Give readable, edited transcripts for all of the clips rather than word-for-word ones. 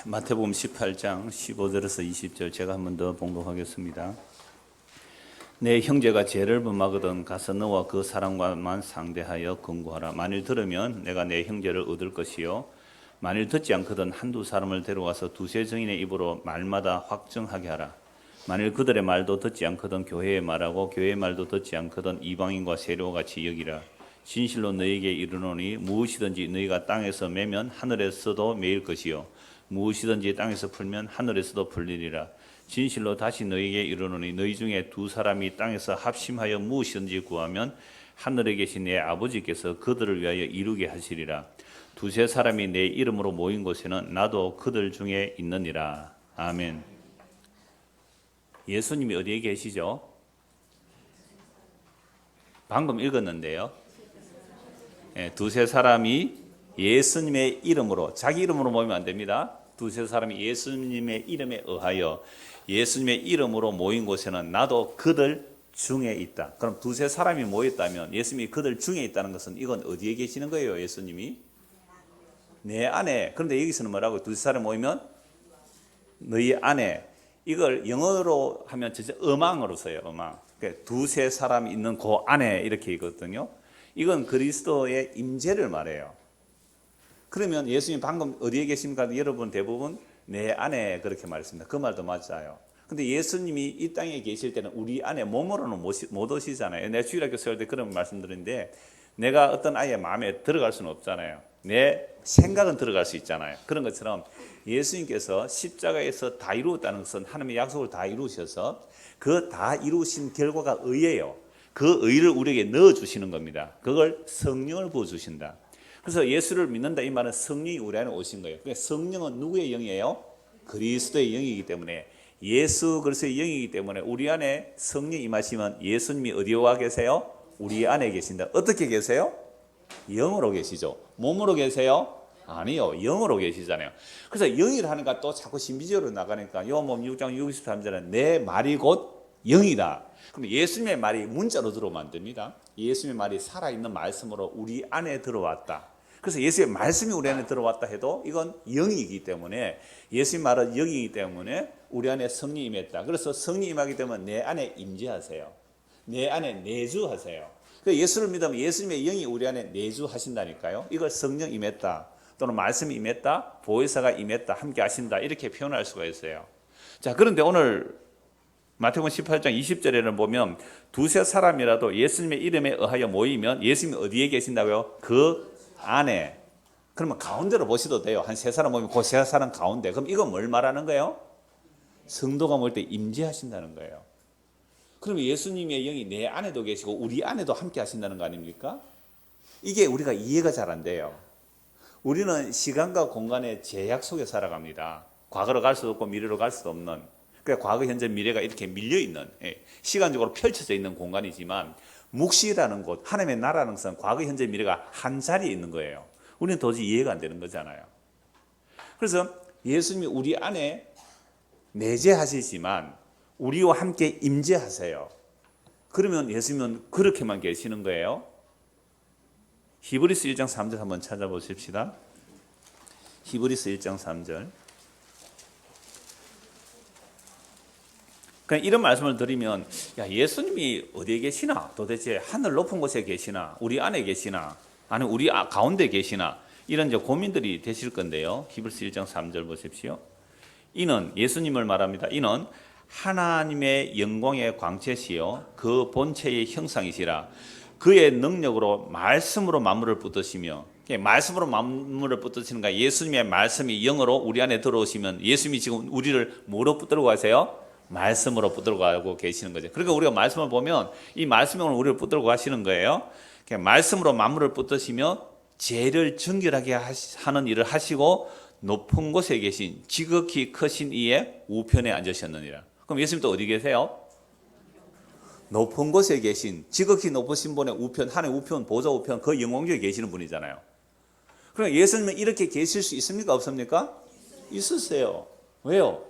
마태복음 18장 15절에서 20절 제가 한 번 더 봉독하겠습니다. 내 형제가 죄를 범하거든 가서 너와 그 사람과만 상대하여 권고하라. 만일 들으면 내가 내 형제를 얻을 것이요 만일 듣지 않거든 한두 사람을 데려와서 두세 증인의 입으로 말마다 확정하게 하라. 만일 그들의 말도 듣지 않거든 교회의 말하고 교회의 말도 듣지 않거든 이방인과 세리와 같이 여기라. 진실로 너희에게 이르노니 무엇이든지 너희가 땅에서 매면 하늘에서도 매일 것이요 무엇이든지 땅에서 풀면 하늘에서도 풀리리라. 진실로 다시 너희에게 이르노니 너희 중에 두 사람이 땅에서 합심하여 무엇이든지 구하면 하늘에 계신 내 아버지께서 그들을 위하여 이루게 하시리라. 두세 사람이 내 이름으로 모인 곳에는 나도 그들 중에 있느니라. 아멘. 예수님이 어디에 계시죠? 방금 읽었는데요. 두세 사람이 예수님의 이름으로, 자기 이름으로 모이면 안 됩니다. 두세 사람이 예수님의 이름에 의하여 예수님의 이름으로 모인 곳에는 나도 그들 중에 있다. 그럼 두세 사람이 모였다면 예수님이 그들 중에 있다는 것은 이건 어디에 계시는 거예요? 예수님이 내 안에. 그런데 여기서는 뭐라고? 두세 사람이 모이면 너희 안에. 이걸 영어로 하면 진짜 음앙으로 써요. 음앙. 그러니까 두세 사람이 있는 그 안에 이렇게 있거든요. 이건 그리스도의 임재를 말해요. 그러면 예수님 방금 어디에 계십니까? 여러분 대부분 내 안에 그렇게 말했습니다. 그 말도 맞아요. 근데 예수님이 이 땅에 계실 때는 우리 안에 몸으로는 못 오시잖아요. 내가 주일학교 세울 때 그런 말씀드렸는데 내가 어떤 아이의 마음에 들어갈 수는 없잖아요. 내 생각은 들어갈 수 있잖아요. 그런 것처럼 예수님께서 십자가에서 다 이루었다는 것은 하나님의 약속을 다 이루셔서 그 다 이루신 결과가 의예요. 그 의를 우리에게 넣어주시는 겁니다. 그걸 성령을 부어주신다. 그래서 예수를 믿는다 이 말은 성령이 우리 안에 오신 거예요. 그러니까 성령은 누구의 영이에요? 그리스도의 영이기 때문에 예수 그리스도의 영이기 때문에 우리 안에 성령 임하시면 예수님이 어디에 와 계세요? 우리 안에 계신다. 어떻게 계세요? 영으로 계시죠. 몸으로 계세요? 아니요. 영으로 계시잖아요. 그래서 영이라 하니까 또 자꾸 신비주의로 나가니까 요한복음 6장 63절은 내 말이 곧 영이다. 그럼 예수님의 말이 문자로 들어오면 안 됩니다. 예수님의 말이 살아있는 말씀으로 우리 안에 들어왔다. 그래서 예수의 말씀이 우리 안에 들어왔다 해도 이건 영이기 때문에 예수의 말은 영이기 때문에 우리 안에 성령이 임했다. 그래서 성령이 임하기 때문에 내 안에 임재하세요. 내 안에 내주하세요. 예수를 믿으면 예수님의 영이 우리 안에 내주하신다니까요. 이걸 성령 임했다 또는 말씀이 임했다, 보혜사가 임했다, 함께 하신다 이렇게 표현할 수가 있어요. 자, 그런데 오늘 마태복음 18장 20절에는 보면 두세 사람이라도 예수님의 이름에 의하여 모이면 예수님이 어디에 계신다고요? 그 안에. 그러면 가운데로 보셔도 돼요. 한 세 사람 모이면 그 세 사람 가운데. 그럼 이건 뭘 말하는 거예요? 성도가 모일 때 임재하신다는 거예요. 그러면 예수님의 영이 내 안에도 계시고 우리 안에도 함께 하신다는 거 아닙니까? 이게 우리가 이해가 잘 안 돼요. 우리는 시간과 공간의 제약 속에 살아갑니다. 과거로 갈 수도 없고 미래로 갈 수도 없는, 그러니까 과거, 현재, 미래가 이렇게 밀려있는, 시간적으로 펼쳐져 있는 공간이지만 묵시라는 곳, 하나님의 나라는 것은 과거, 현재, 미래가 한 자리에 있는 거예요. 우리는 도저히 이해가 안 되는 거잖아요. 그래서 예수님이 우리 안에 내재하시지만 우리와 함께 임재하세요. 그러면 예수님은 그렇게만 계시는 거예요. 히브리서 1장 3절 한번 찾아보십시다. 히브리서 1장 3절. 그냥 이런 말씀을 드리면, 야, 예수님이 어디에 계시나? 도대체 하늘 높은 곳에 계시나? 우리 안에 계시나? 아니면 우리 가운데 계시나? 이런 이제 고민들이 되실 건데요. 히브리서 1장 3절 보십시오. 이는 예수님을 말합니다. 이는 하나님의 영광의 광채시요 그 본체의 형상이시라. 그의 능력으로 말씀으로 만물을 붙드시며, 말씀으로 만물을 붙드시는가? 예수님의 말씀이 영으로 우리 안에 들어오시면 예수님이 지금 우리를 뭐로 붙들고 가세요? 말씀으로 붙들고 가고 계시는 거죠. 그러니까 우리가 말씀을 보면 이 말씀이 오늘 우리를 붙들고 가시는 거예요. 말씀으로 만물을 붙드시며 죄를 정결하게 하는 일을 하시고 높은 곳에 계신 지극히 크신 이의 우편에 앉으셨느니라. 그럼 예수님 또 어디 계세요? 높은 곳에 계신 지극히 높으신 분의 우편, 하나의 우편, 보좌 우편, 그 영광중에 계시는 분이잖아요. 그러니까 예수님은 이렇게 계실 수 있습니까? 없습니까? 있으세요. 왜요?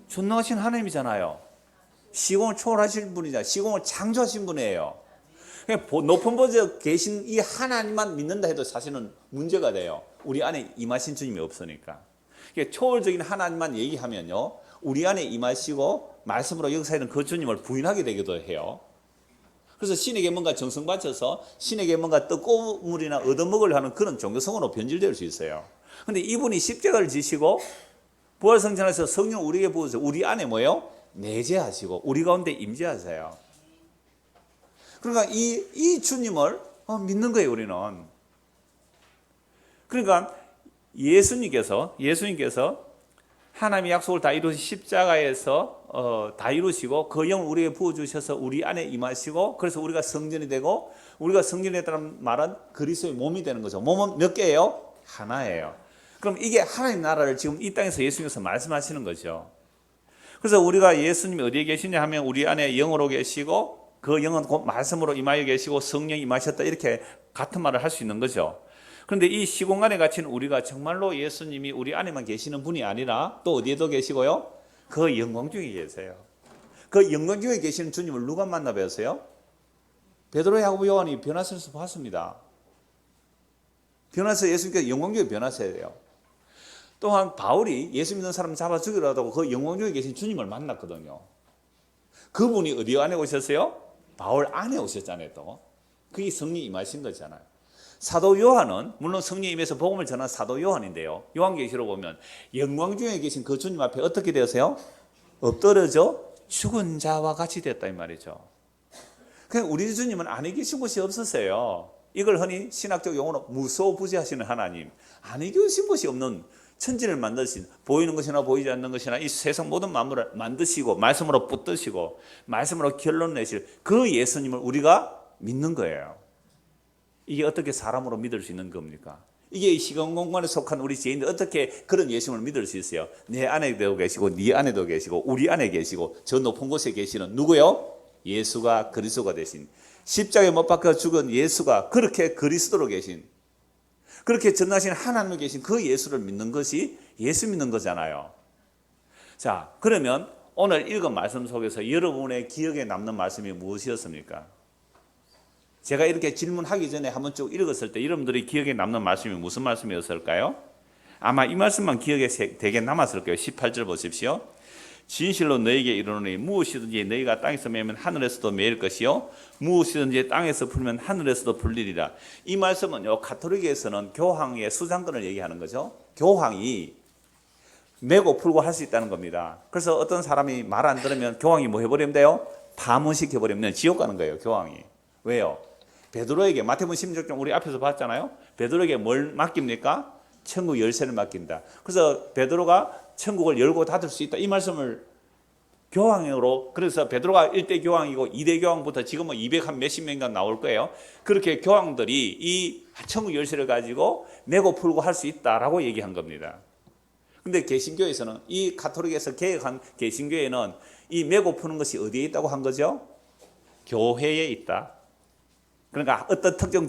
전능하신 하나님이잖아요. 시공을 초월하신 분이잖아요. 시공을 창조하신 분이에요. 높은 곳에 계신 이 하나님만 믿는다 해도 사실은 문제가 돼요. 우리 안에 임하신 주님이 없으니까. 초월적인 하나님만 얘기하면요, 우리 안에 임하시고 말씀으로 역사하는 그 주님을 부인하게 되기도 해요. 그래서 신에게 뭔가 정성 바쳐서 신에게 뭔가 떡고물이나 얻어먹으려 하는 그런 종교성으로 변질될 수 있어요. 근데 이분이 십자가를 지시고 부활성천에서 성령 우리에게 부어서 우리 안에 뭐예요? 내재하시고 우리 가운데 임재하세요. 그러니까 이 주님을 믿는 거예요, 우리는. 그러니까 예수님께서 하나님의 약속을 다 이루신 십자가에서 다 이루시고 그 영을 우리에게 부어주셔서 우리 안에 임하시고, 그래서 우리가 성전이 되고, 우리가 성전이 됐다는 말은 그리스도의 몸이 되는 거죠. 몸은 몇 개예요? 하나예요. 그럼 이게 하나님 나라를 지금 이 땅에서 예수님께서 말씀하시는 거죠. 그래서 우리가 예수님이 어디에 계시냐 하면 우리 안에 영으로 계시고, 그 영은 곧 말씀으로 임하여 계시고 성령이 임하셨다, 이렇게 같은 말을 할 수 있는 거죠. 그런데 이 시공간에 갇힌 우리가 정말로 예수님이 우리 안에만 계시는 분이 아니라 또 어디에도 계시고요? 그 영광 중에 계세요. 그 영광 중에 계시는 주님을 누가 만나 뵈었어요? 베드로, 야고보, 요한이 변화선에서 봤습니다. 변화서 예수님께서 영광 중에 변화서야 돼요. 또한 바울이 예수 믿는 사람 잡아 죽이려 하다고 그 영광 중에 계신 주님을 만났거든요. 그분이 어디 안에 오셨어요? 바울 안에 오셨잖아요. 또 그게 성령이 임하신 거잖아요. 사도 요한은 물론 성령이 임해서 복음을 전한 사도 요한인데요, 요한계시록 보면 영광 중에 계신 그 주님 앞에 어떻게 되었어요? 엎드려져 죽은 자와 같이 됐다 이 말이죠. 그냥 우리 주님은 안에 계신 곳이 없었어요. 이걸 흔히 신학적 용어로 무소부지하시는 하나님, 안에 계신 곳이 없는, 천지를 만드신, 보이는 것이나 보이지 않는 것이나 이 세상 모든 만물을 만드시고 말씀으로 붙드시고 말씀으로 결론 내실 그 예수님을 우리가 믿는 거예요. 이게 어떻게 사람으로 믿을 수 있는 겁니까? 이게 시간 공간에 속한 우리 죄인들 어떻게 그런 예수님을 믿을 수 있어요? 내 안에도 계시고 네 안에도 계시고 우리 안에 계시고 저 높은 곳에 계시는 누구요? 예수가 그리스도가 되신, 십자가에 못 박혀 죽은 예수가 그렇게 그리스도로 계신, 그렇게 전하신 하나님이 계신 그 예수를 믿는 것이 예수 믿는 거잖아요. 자, 그러면 오늘 읽은 말씀 속에서 여러분의 기억에 남는 말씀이 무엇이었습니까? 제가 이렇게 질문하기 전에 한번 쭉 읽었을 때 여러분들이 기억에 남는 말씀이 무슨 말씀이었을까요? 아마 이 말씀만 기억에 되게 남았을 거예요. 18절 보십시오. 진실로 너에게 이르노니 무엇이든지 너희가 땅에서 매면 하늘에서도 매일 것이요 무엇이든지 땅에서 풀면 하늘에서도 풀리리라. 이 말씀은요, 가톨릭에서는 교황의 수장권을 얘기하는 거죠. 교황이 매고 풀고 할 수 있다는 겁니다. 그래서 어떤 사람이 말 안 들으면 교황이 뭐 해버리면 돼요? 파문시켜버리면 지옥 가는 거예요, 교황이. 왜요? 베드로에게 마태복음 16장 우리 앞에서 봤잖아요. 베드로에게 뭘 맡깁니까? 천국 열쇠를 맡긴다. 그래서 베드로가 천국을 열고 닫을 수 있다, 이 말씀을 교황으로, 그래서 베드로가 1대 교황이고 2대 교황부터 지금은 200 몇십 명인가 나올 거예요. 그렇게 교황들이 이 천국 열쇠를 가지고 매고 풀고 할 수 있다라고 얘기한 겁니다. 근데 개신교에서는, 이 가톨릭에서 개혁한 개신교에는 이 매고 푸는 것이 어디에 있다고 한 거죠? 교회에 있다. 그러니까 어떤 특정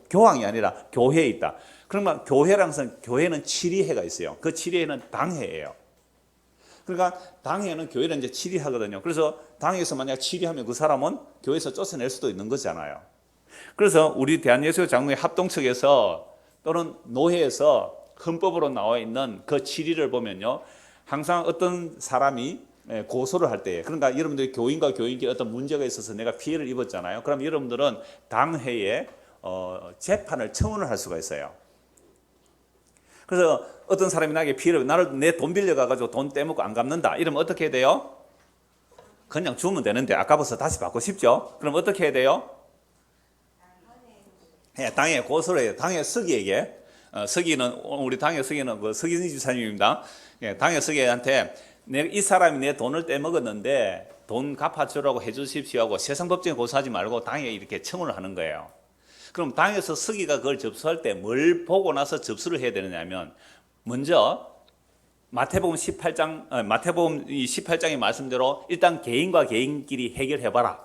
교황이 아니라 교회에 있다. 그러면 교회라는 것은, 교회는 7위회가 있어요. 그 7위회는 당회예요. 그러니까 당회는 교회를 이제 7위 하거든요. 그래서 당회에서 만약 7위 하면 그 사람은 교회에서 쫓아낼 수도 있는 거잖아요. 그래서 우리 대한예수교 장로회 합동측에서 또는 노회에서 헌법으로 나와 있는 그 7위를 보면요, 항상 어떤 사람이 고소를 할 때, 그러니까 여러분들이 교인과 교인끼리 어떤 문제가 있어서 내가 피해를 입었잖아요. 그럼 여러분들은 당회에 재판을 청원을 할 수가 있어요. 그래서 어떤 사람이 나에게 피해를, 나를 내 돈 빌려가지고 돈 떼먹고 안 갚는다, 이러면 어떻게 해야 돼요? 그냥 주면 되는데 아까워서 다시 받고 싶죠? 그럼 어떻게 해야 돼요? 당에 고소를 해요. 당의 서기에게. 서기는, 우리 당의 서기는 그 서기진 집사님입니다. 당의 서기한테 이 사람이 내 돈을 떼먹었는데 돈 갚아주라고 해주십시오 하고 세상 법정에 고소하지 말고 당에 이렇게 청원을 하는 거예요. 그럼 당에서 서기가 그걸 접수할 때 뭘 보고 나서 접수를 해야 되느냐면, 먼저 마태복음 18장의 말씀대로 일단 개인과 개인끼리 해결해봐라.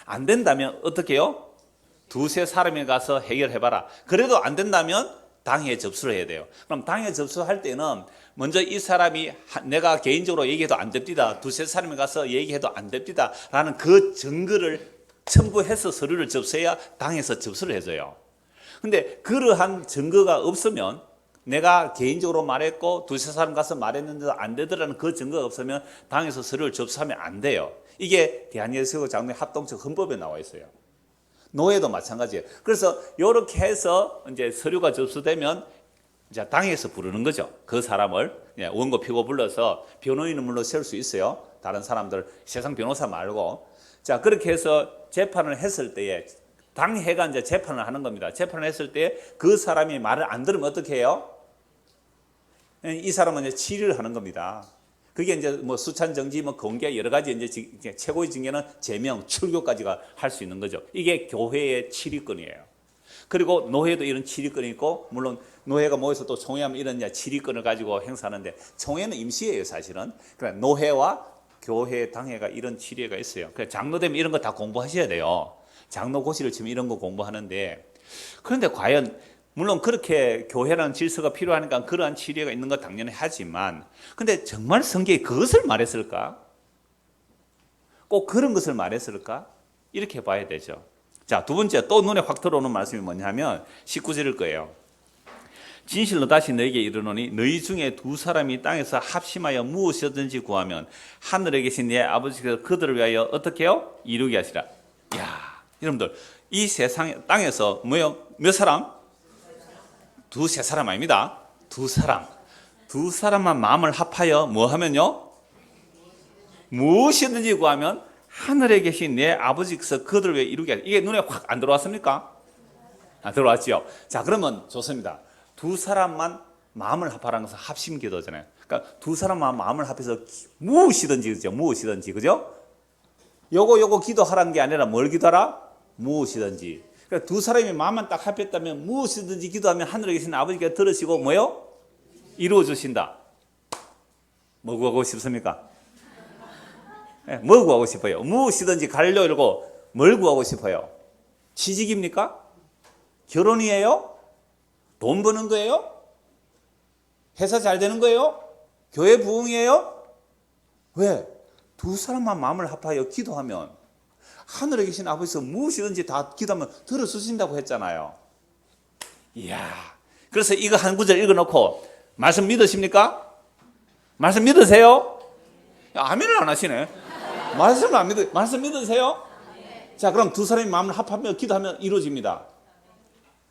안 된다면 어떻게 해요? 두세 사람이 가서 해결해봐라. 그래도 안 된다면 당회에 접수를 해야 돼요. 그럼 당회에 접수할 때는 먼저 이 사람이 내가 개인적으로 얘기해도 안 됩니다, 두세 사람이 가서 얘기해도 안 됩니다 라는 그 증거를 첨부해서 서류를 접수해야 당에서 접수를 해줘요. 근데 그러한 증거가 없으면 내가 개인적으로 말했고 두세 사람 가서 말했는데도 안 되더라는 그 증거가 없으면 당에서 서류를 접수하면 안 돼요. 이게 대한예수교 장로회 합동적 헌법에 나와 있어요. 노예도 마찬가지예요. 그래서 이렇게 해서 이제 서류가 접수되면 이제 당에서 부르는 거죠. 그 사람을 원고 피고 불러서 변호인은 물론 세울 수 있어요. 다른 사람들 세상 변호사 말고. 자, 그렇게 해서 재판을 했을 때에 당회가 이제 재판을 하는 겁니다. 재판을 했을 때 그 사람이 말을 안 들으면 어떻게 해요? 이 사람은 이제 치리를 하는 겁니다. 그게 이제 뭐 수찬 정지, 뭐 공개 여러 가지 이제 최고의 징계는 제명, 출교까지가 할 수 있는 거죠. 이게 교회의 치리권이에요. 그리고 노회도 이런 치리권이 있고, 물론 노회가 모여서 또 총회하면 이런 치리권을 가지고 행사하는데, 총회는 임시예요, 사실은. 그러니까 노회와 교회, 당회가 이런 치리가 있어요. 그래서 장로 되면 이런 거 다 공부하셔야 돼요. 장로 고시를 치면 이런 거 공부하는데, 그런데 과연 물론 그렇게 교회라는 질서가 필요하니까 그러한 치리가 있는 거 당연히 하지만, 근데 정말 성경이 그것을 말했을까? 꼭 그런 것을 말했을까? 이렇게 봐야 되죠. 자, 두 번째 또 눈에 확 들어오는 말씀이 뭐냐면 19절일 거예요. 진실로 다시 너에게 이르노니 너희 중에 두 사람이 땅에서 합심하여 무엇이든지 구하면 하늘에 계신 네 아버지께서 그들을 위하여 어떻게 해요? 이루게 하시라. 야, 여러분들 이 세상 땅에서 뭐요? 몇 사람? 두세 사람 아닙니다. 두 사람. 두 사람만 마음을 합하여 뭐 하면요? 무엇이든지 구하면 하늘에 계신 내 아버지께서 그들을 위해 이루게 하시라. 이게 눈에 확 안 들어왔습니까? 들어왔지요. 자, 그러면 좋습니다. 두 사람만 마음을 합하라는 것은 합심 기도잖아요. 그러니까 두 사람만 마음을 합해서 무엇이든지, 그죠? 무엇이든지, 그죠? 요거 기도하라는 게 아니라 뭘 기도하라? 무엇이든지. 그러니까 두 사람이 마음만 딱 합했다면 무엇이든지 기도하면 하늘에 계신 아버지께서 들으시고 뭐요? 이루어 주신다. 뭐 구하고 싶습니까? 네, 뭐 구하고 싶어요? 무엇이든지 가려 이러고 뭘 구하고 싶어요? 취직입니까? 결혼이에요? 돈 버는 거예요? 회사 잘 되는 거예요? 교회 부흥이에요? 왜? 두 사람만 마음을 합하여 기도하면 하늘에 계신 아버지께서 무엇이든지 다 기도하면 들어주신다고 했잖아요. 이야, 그래서 이거 한 구절 읽어놓고 말씀 믿으십니까? 말씀 믿으세요? 아멘을 안 하시네. 말씀을 안 믿으세요? 말씀 믿으세요? 자, 그럼 두 사람이 마음을 합하며 기도하면 이루어집니다.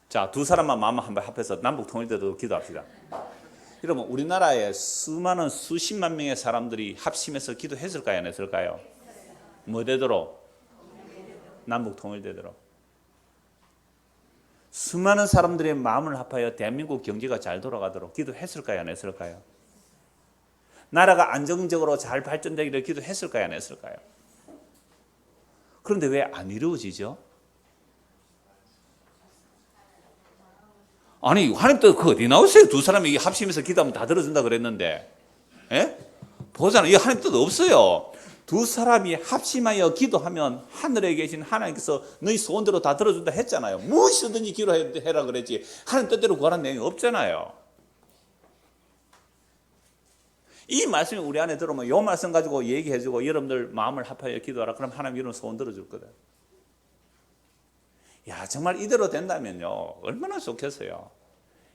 자, 두 사람만 마음을 한번 합해서 남북 통일되도록 기도합시다. 여러분, 우리나라에 수많은 수십만 명의 사람들이 합심해서 기도했을까요? 안 했을까요? 뭐 되도록? 남북 통일되도록. 수많은 사람들의 마음을 합하여 대한민국 경제가 잘 돌아가도록 기도했을까요? 안 했을까요? 나라가 안정적으로 잘 발전되기를 기도했을까요? 안 했을까요? 그런데 왜 안 이루어지죠? 아니, 하나님 또 그 어디 나오세요? 두 사람이 합심해서 기도하면 다 들어준다 그랬는데. 예? 보잖아요. 이 하나님 뜻 없어요. 두 사람이 합심하여 기도하면 하늘에 계신 하나님께서 너희 소원대로 다 들어준다 했잖아요. 무엇이든지 기도해라 그랬지. 하나님 뜻대로 구하라는 내용이 없잖아요. 이 말씀이 우리 안에 들어오면 이 말씀 가지고 얘기해주고 여러분들 마음을 합하여 기도하라. 그럼 하나님 이런 소원 들어줄 거다. 야, 정말 이대로 된다면요. 얼마나 좋겠어요.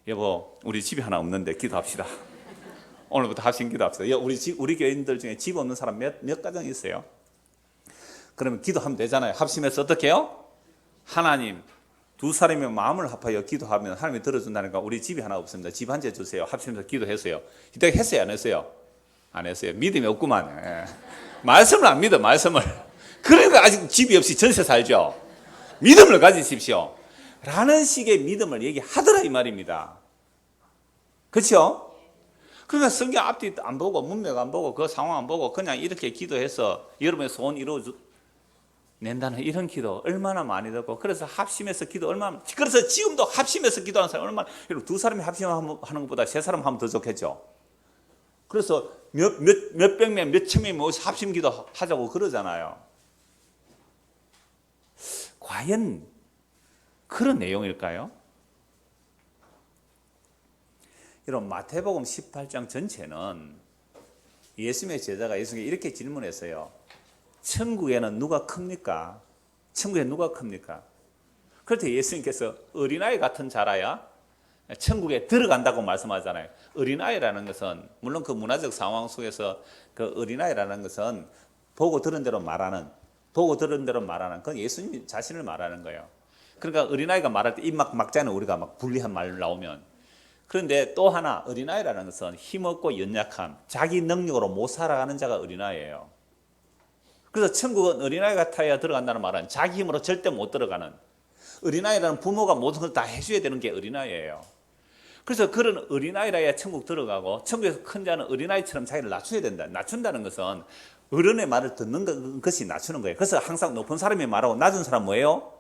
여보, 우리 집이 하나 없는데 기도합시다. 오늘부터 합심 기도합시다. 우리 교인들 중에 집 없는 사람 몇 가정 있어요? 그러면 기도하면 되잖아요. 합심해서 어떻게 해요? 하나님, 두 사람이 마음을 합하여 기도하면 하나님이 들어준다니까 우리 집이 하나 없습니다. 집 한 채 주세요. 합심해서 기도했어요. 이때 했어요? 안 했어요? 안 했어요. 믿음이 없구만. 예. 말씀을 안 믿어, 말씀을. 그러니까 아직 집이 없이 전세 살죠. 믿음을 가지십시오. 라는 식의 믿음을 얘기하더라 이 말입니다. 그렇죠? 그러니까 성경 앞뒤 안 보고 문맥 안 보고 그 상황 안 보고 그냥 이렇게 기도해서 여러분의 소원 이루어낸다는 이런 기도 얼마나 많이 듣고, 그래서 합심해서 기도 얼마나, 그래서 지금도 합심해서 기도하는 사람 얼마나, 여러분 두 사람이 합심하는 것보다 세 사람 하면 더 좋겠죠. 그래서 몇백 명, 몇천 명이 모여서 합심 기도 하자고 그러잖아요. 과연 그런 내용일까요? 여러분, 마태복음 18장 전체는 예수님의 제자가 예수님께 이렇게 질문했어요. 천국에는 누가 큽니까? 천국에 누가 큽니까? 그럴 때 예수님께서 어린아이 같은 자라야 천국에 들어간다고 말씀하잖아요. 어린아이라는 것은 물론 그 문화적 상황 속에서 그 어린아이라는 것은 보고 들은 대로 말하는 그건 예수님 자신을 말하는 거예요. 그러니까 어린아이가 말할 때 입 막 막잖아요. 우리가 막 불리한 말 나오면. 그런데 또 하나 어린아이라는 것은 힘없고 연약함, 자기 능력으로 못 살아가는 자가 어린아이예요. 그래서 천국은 어린아이 같아야 들어간다는 말은 자기 힘으로 절대 못 들어가는, 어린아이라는 부모가 모든 걸 다 해줘야 되는 게 어린아이예요. 그래서 그런 어린아이라야 천국 들어가고, 천국에서 큰 자는 어린아이처럼 자기를 낮춰야 된다. 낮춘다는 것은 어른의 말을 듣는 것이 낮추는 거예요. 그래서 항상 높은 사람이 말하고 낮은 사람 뭐예요?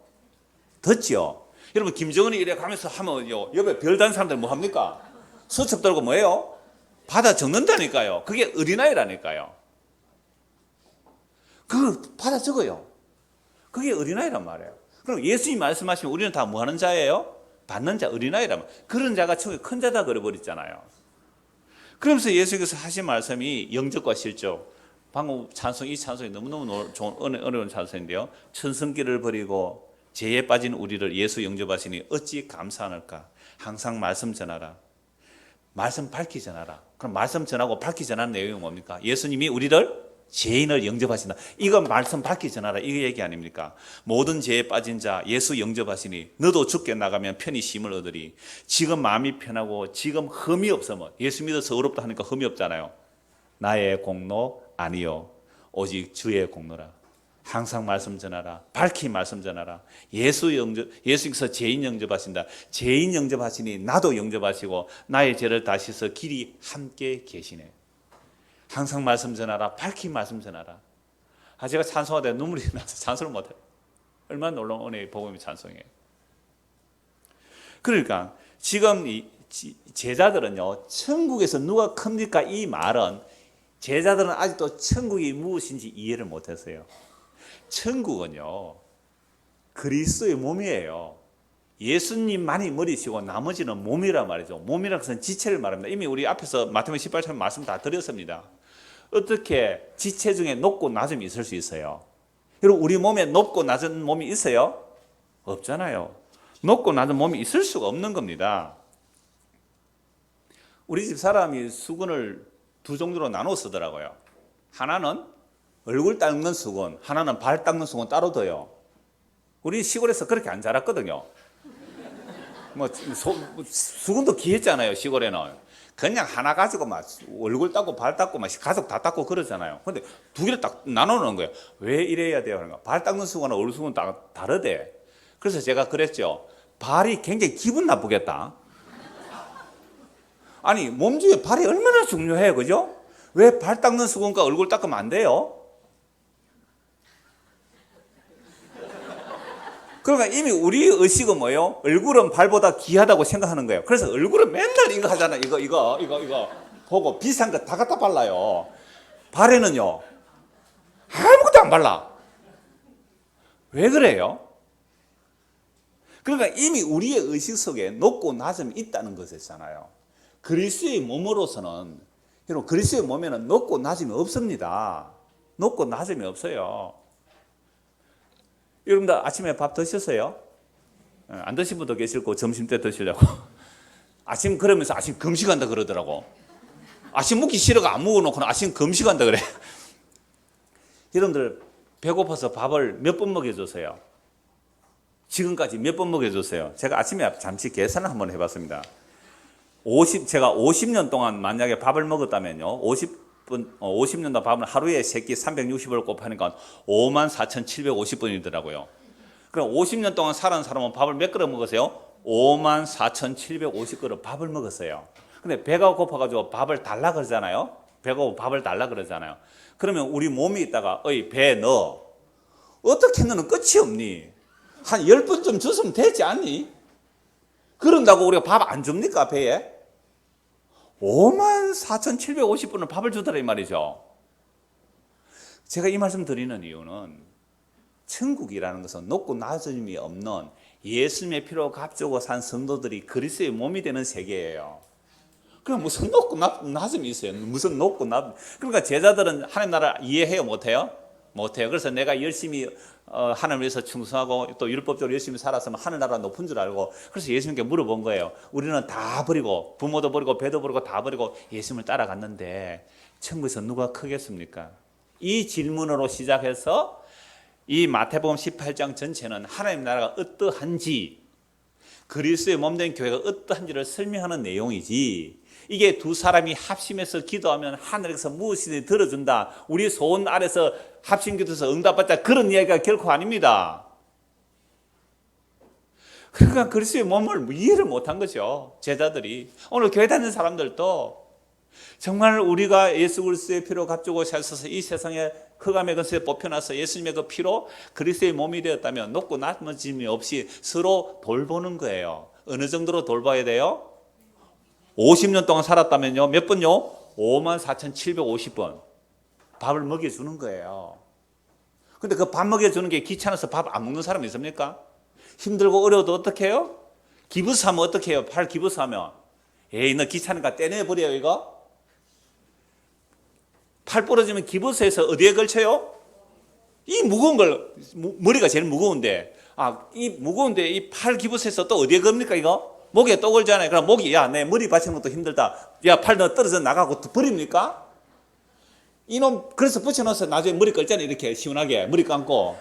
듣죠. 여러분 김정은이 이래 가면서 하면요, 옆에 별 단 사람들 뭐 합니까? 수첩 들고 뭐예요? 받아 적는다니까요. 그게 어린아이라니까요. 그걸 받아 적어요. 그게 어린아이란 말이에요. 그럼 예수님이 말씀하시면 우리는 다 뭐 하는 자예요? 받는 자, 어린아이라면. 그런 자가 천국에 큰 자다 그래버렸잖아요. 그러면서 예수께서 하신 말씀이 영적과 실적. 방금 이 찬송이 너무너무 좋은 어려운 찬송인데요. 천성기를 버리고 죄에 빠진 우리를 예수 영접하시니 어찌 감사할까. 항상 말씀 전하라. 말씀 밝히 전하라. 그럼 말씀 전하고 밝히 전하는 내용이 뭡니까? 예수님이 우리를 죄인을 영접하신다. 이건 말씀 밝히 전하라. 이 얘기 아닙니까? 모든 죄에 빠진 자 예수 영접하시니 너도 죽게 나가면 편히 쉼을 얻으리. 지금 마음이 편하고 지금 흠이 없으면, 예수 믿어서 어렵다 하니까 흠이 없잖아요. 나의 공로 아니요 오직 주의 공로라. 항상 말씀 전하라. 밝히 말씀 전하라. 예수께서 죄인 영접하신다. 죄인 영접하시니 나도 영접하시고 나의 죄를 다 씻어 길이 함께 계시네. 항상 말씀 전하라. 밝히 말씀 전하라. 제가 찬송하다 눈물이 나서 찬송을 못해요. 얼마나 놀라운 은혜의 복음의 찬송이에요. 그러니까 지금 이 제자들은요, 천국에서 누가 큽니까? 이 말은 제자들은 아직도 천국이 무엇인지 이해를 못했어요. 천국은요, 그리스도의 몸이에요. 예수님만이 머리시고 나머지는 몸이란 말이죠. 몸이라는 것은 지체를 말합니다. 이미 우리 앞에서 마태복음 18장 말씀 다 드렸습니다. 어떻게 지체 중에 높고 낮음이 있을 수 있어요? 여러분, 우리 몸에 높고 낮은 몸이 있어요? 없잖아요. 높고 낮은 몸이 있을 수가 없는 겁니다. 우리 집 사람이 수건을 두 종류로 나눠 쓰더라고요. 하나는 얼굴 닦는 수건, 하나는 발 닦는 수건 따로 둬요. 우리 시골에서 그렇게 안 자랐거든요. 수건도 귀했잖아요, 시골에는. 그냥 하나 가지고 막 얼굴 닦고 발 닦고 막 가족 다 닦고 그러잖아요. 근데 두 개를 딱 나눠놓은 거예요. 왜 이래야 돼요? 그러니까 발 닦는 수건과 얼굴 수건 다르대. 그래서 제가 그랬죠. 발이 굉장히 기분 나쁘겠다. 아니, 몸 중에 발이 얼마나 중요해요, 그죠? 왜 발 닦는 수건과 얼굴 닦으면 안 돼요? 그러니까 이미 우리 의식은 뭐예요? 얼굴은 발보다 귀하다고 생각하는 거예요. 그래서 얼굴은 맨날 이거 하잖아요. 이거 보고 비싼 거 다 갖다 발라요. 발에는요, 아무것도 안 발라. 왜 그래요? 그러니까 이미 우리의 의식 속에 높고 낮음이 있다는 것이잖아요. 그리스도의 몸으로서는, 여러분, 그리스도의 몸에는 높고 낮음이 없습니다. 높고 낮음이 없어요. 여러분들 아침에 밥 드셨어요? 안 드신 분도 계실 거고 점심 때 드시려고. 아침 그러면서 아침 금식한다 그러더라고. 아침 먹기 싫어가 안 먹어놓고 아침 금식한다 그래. 여러분들 배고파서 밥을 몇 번 먹여줬어요? 지금까지 몇 번 먹여줬어요? 제가 아침에 잠시 계산을 한번 해봤습니다. 제가 50년 동안 만약에 밥을 먹었다면요, 50년 동안 밥을 하루에 3끼 360을 곱하니까 54,750번이더라고요. 그럼 50년 동안 살아온 사람은 밥을 몇 그릇 먹었어요? 54,750그릇 밥을 먹었어요. 근데 배가 고파가지고 밥을 달라 그러잖아요. 배가 고파 밥을 달라 그러잖아요. 그러면 우리 몸이 있다가, 어이, 배 너 어떻게 너는 끝이 없니? 한 10번쯤 줬으면 되지 않니? 그런다고 우리가 밥 안 줍니까, 배에? 54,750번을 밥을 주더라 이 말이죠. 제가 이 말씀 드리는 이유는 천국이라는 것은 높고 낮음이 없는 예수님의 피로 값주고 산 성도들이 그리스도의 몸이 되는 세계예요. 그럼 무슨 높고 낮음이 있어요? 무슨 높고 낮음? 그러니까 제자들은 하나님 나라 이해해요, 못해요? 못해요. 그래서 내가 열심히 하나님을 위해서 충성하고 또 율법적으로 열심히 살았으면 하늘나라 높은 줄 알고, 그래서 예수님께 물어본 거예요. 우리는 다 버리고 부모도 버리고 배도 버리고 다 버리고 예수님을 따라갔는데 천국에서 누가 크겠습니까? 이 질문으로 시작해서 이 마태복음 18장 전체는 하나님 나라가 어떠한지, 그리스도의 몸된 교회가 어떠한지를 설명하는 내용이지, 이게 두 사람이 합심해서 기도하면 하늘에서 무엇이든지 들어준다, 우리 소원 아래서 합심 기도해서 응답받자, 그런 이야기가 결코 아닙니다. 그러니까 그리스도의 몸을 이해를 못한 거죠, 제자들이. 오늘 교회 다니는 사람들도 정말 우리가 예수 그리스도의 피로 값주고 살서서 이 세상에 흑암의 근세에 뽑혀나서 예수님의 그 피로 그리스도의 몸이 되었다면 높고 낮아짐이 없이 서로 돌보는 거예요. 어느 정도로 돌봐야 돼요? 50년 동안 살았다면요, 몇 번요? 54,750번 밥을 먹여주는 거예요. 근데 그 밥 먹여주는 게 귀찮아서 밥 안 먹는 사람이 있습니까? 힘들고 어려워도 어떻게 해요? 기부스하면 어떻게 해요? 팔 기부스하면 에이 너 귀찮으니까 떼내버려요. 이거 팔 부러지면 기부스에서 어디에 걸쳐요? 이 무거운 걸, 머리가 제일 무거운데, 이 무거운데 이 팔 기부스에서 또 어디에 겁니까? 이거 목에 또 걸잖아요. 그럼 목이, 야, 내 머리 받치는 것도 힘들다, 야, 팔 너 떨어져 나가고 버립니까? 이놈 그래서 붙여놔서 나중에 머리 걸잖아요. 이렇게 시원하게 머리 감고.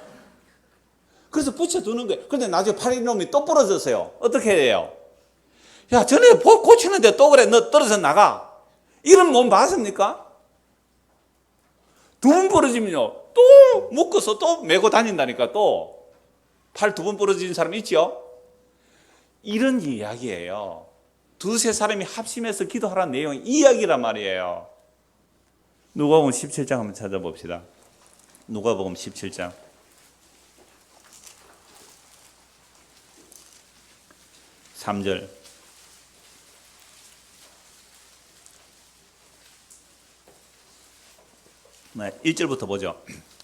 그래서 붙여두는 거예요. 그런데 나중에 팔 이놈이 또 부러졌어요. 어떻게 해요? 야, 전에 고치는데 또 그래, 너 떨어져 나가. 이런 몸 봤습니까? 두 번 부러지면요, 또 묶어서 또 메고 다닌다니까. 또 팔 두 번 부러진 사람 있죠? 이런 이야기예요. 두세 사람이 합심해서 기도하라는 내용이 이야기란 말이에요. 누가복음 17장 한번 찾아봅시다. 누가복음 17장 3절. 1절부터 보죠.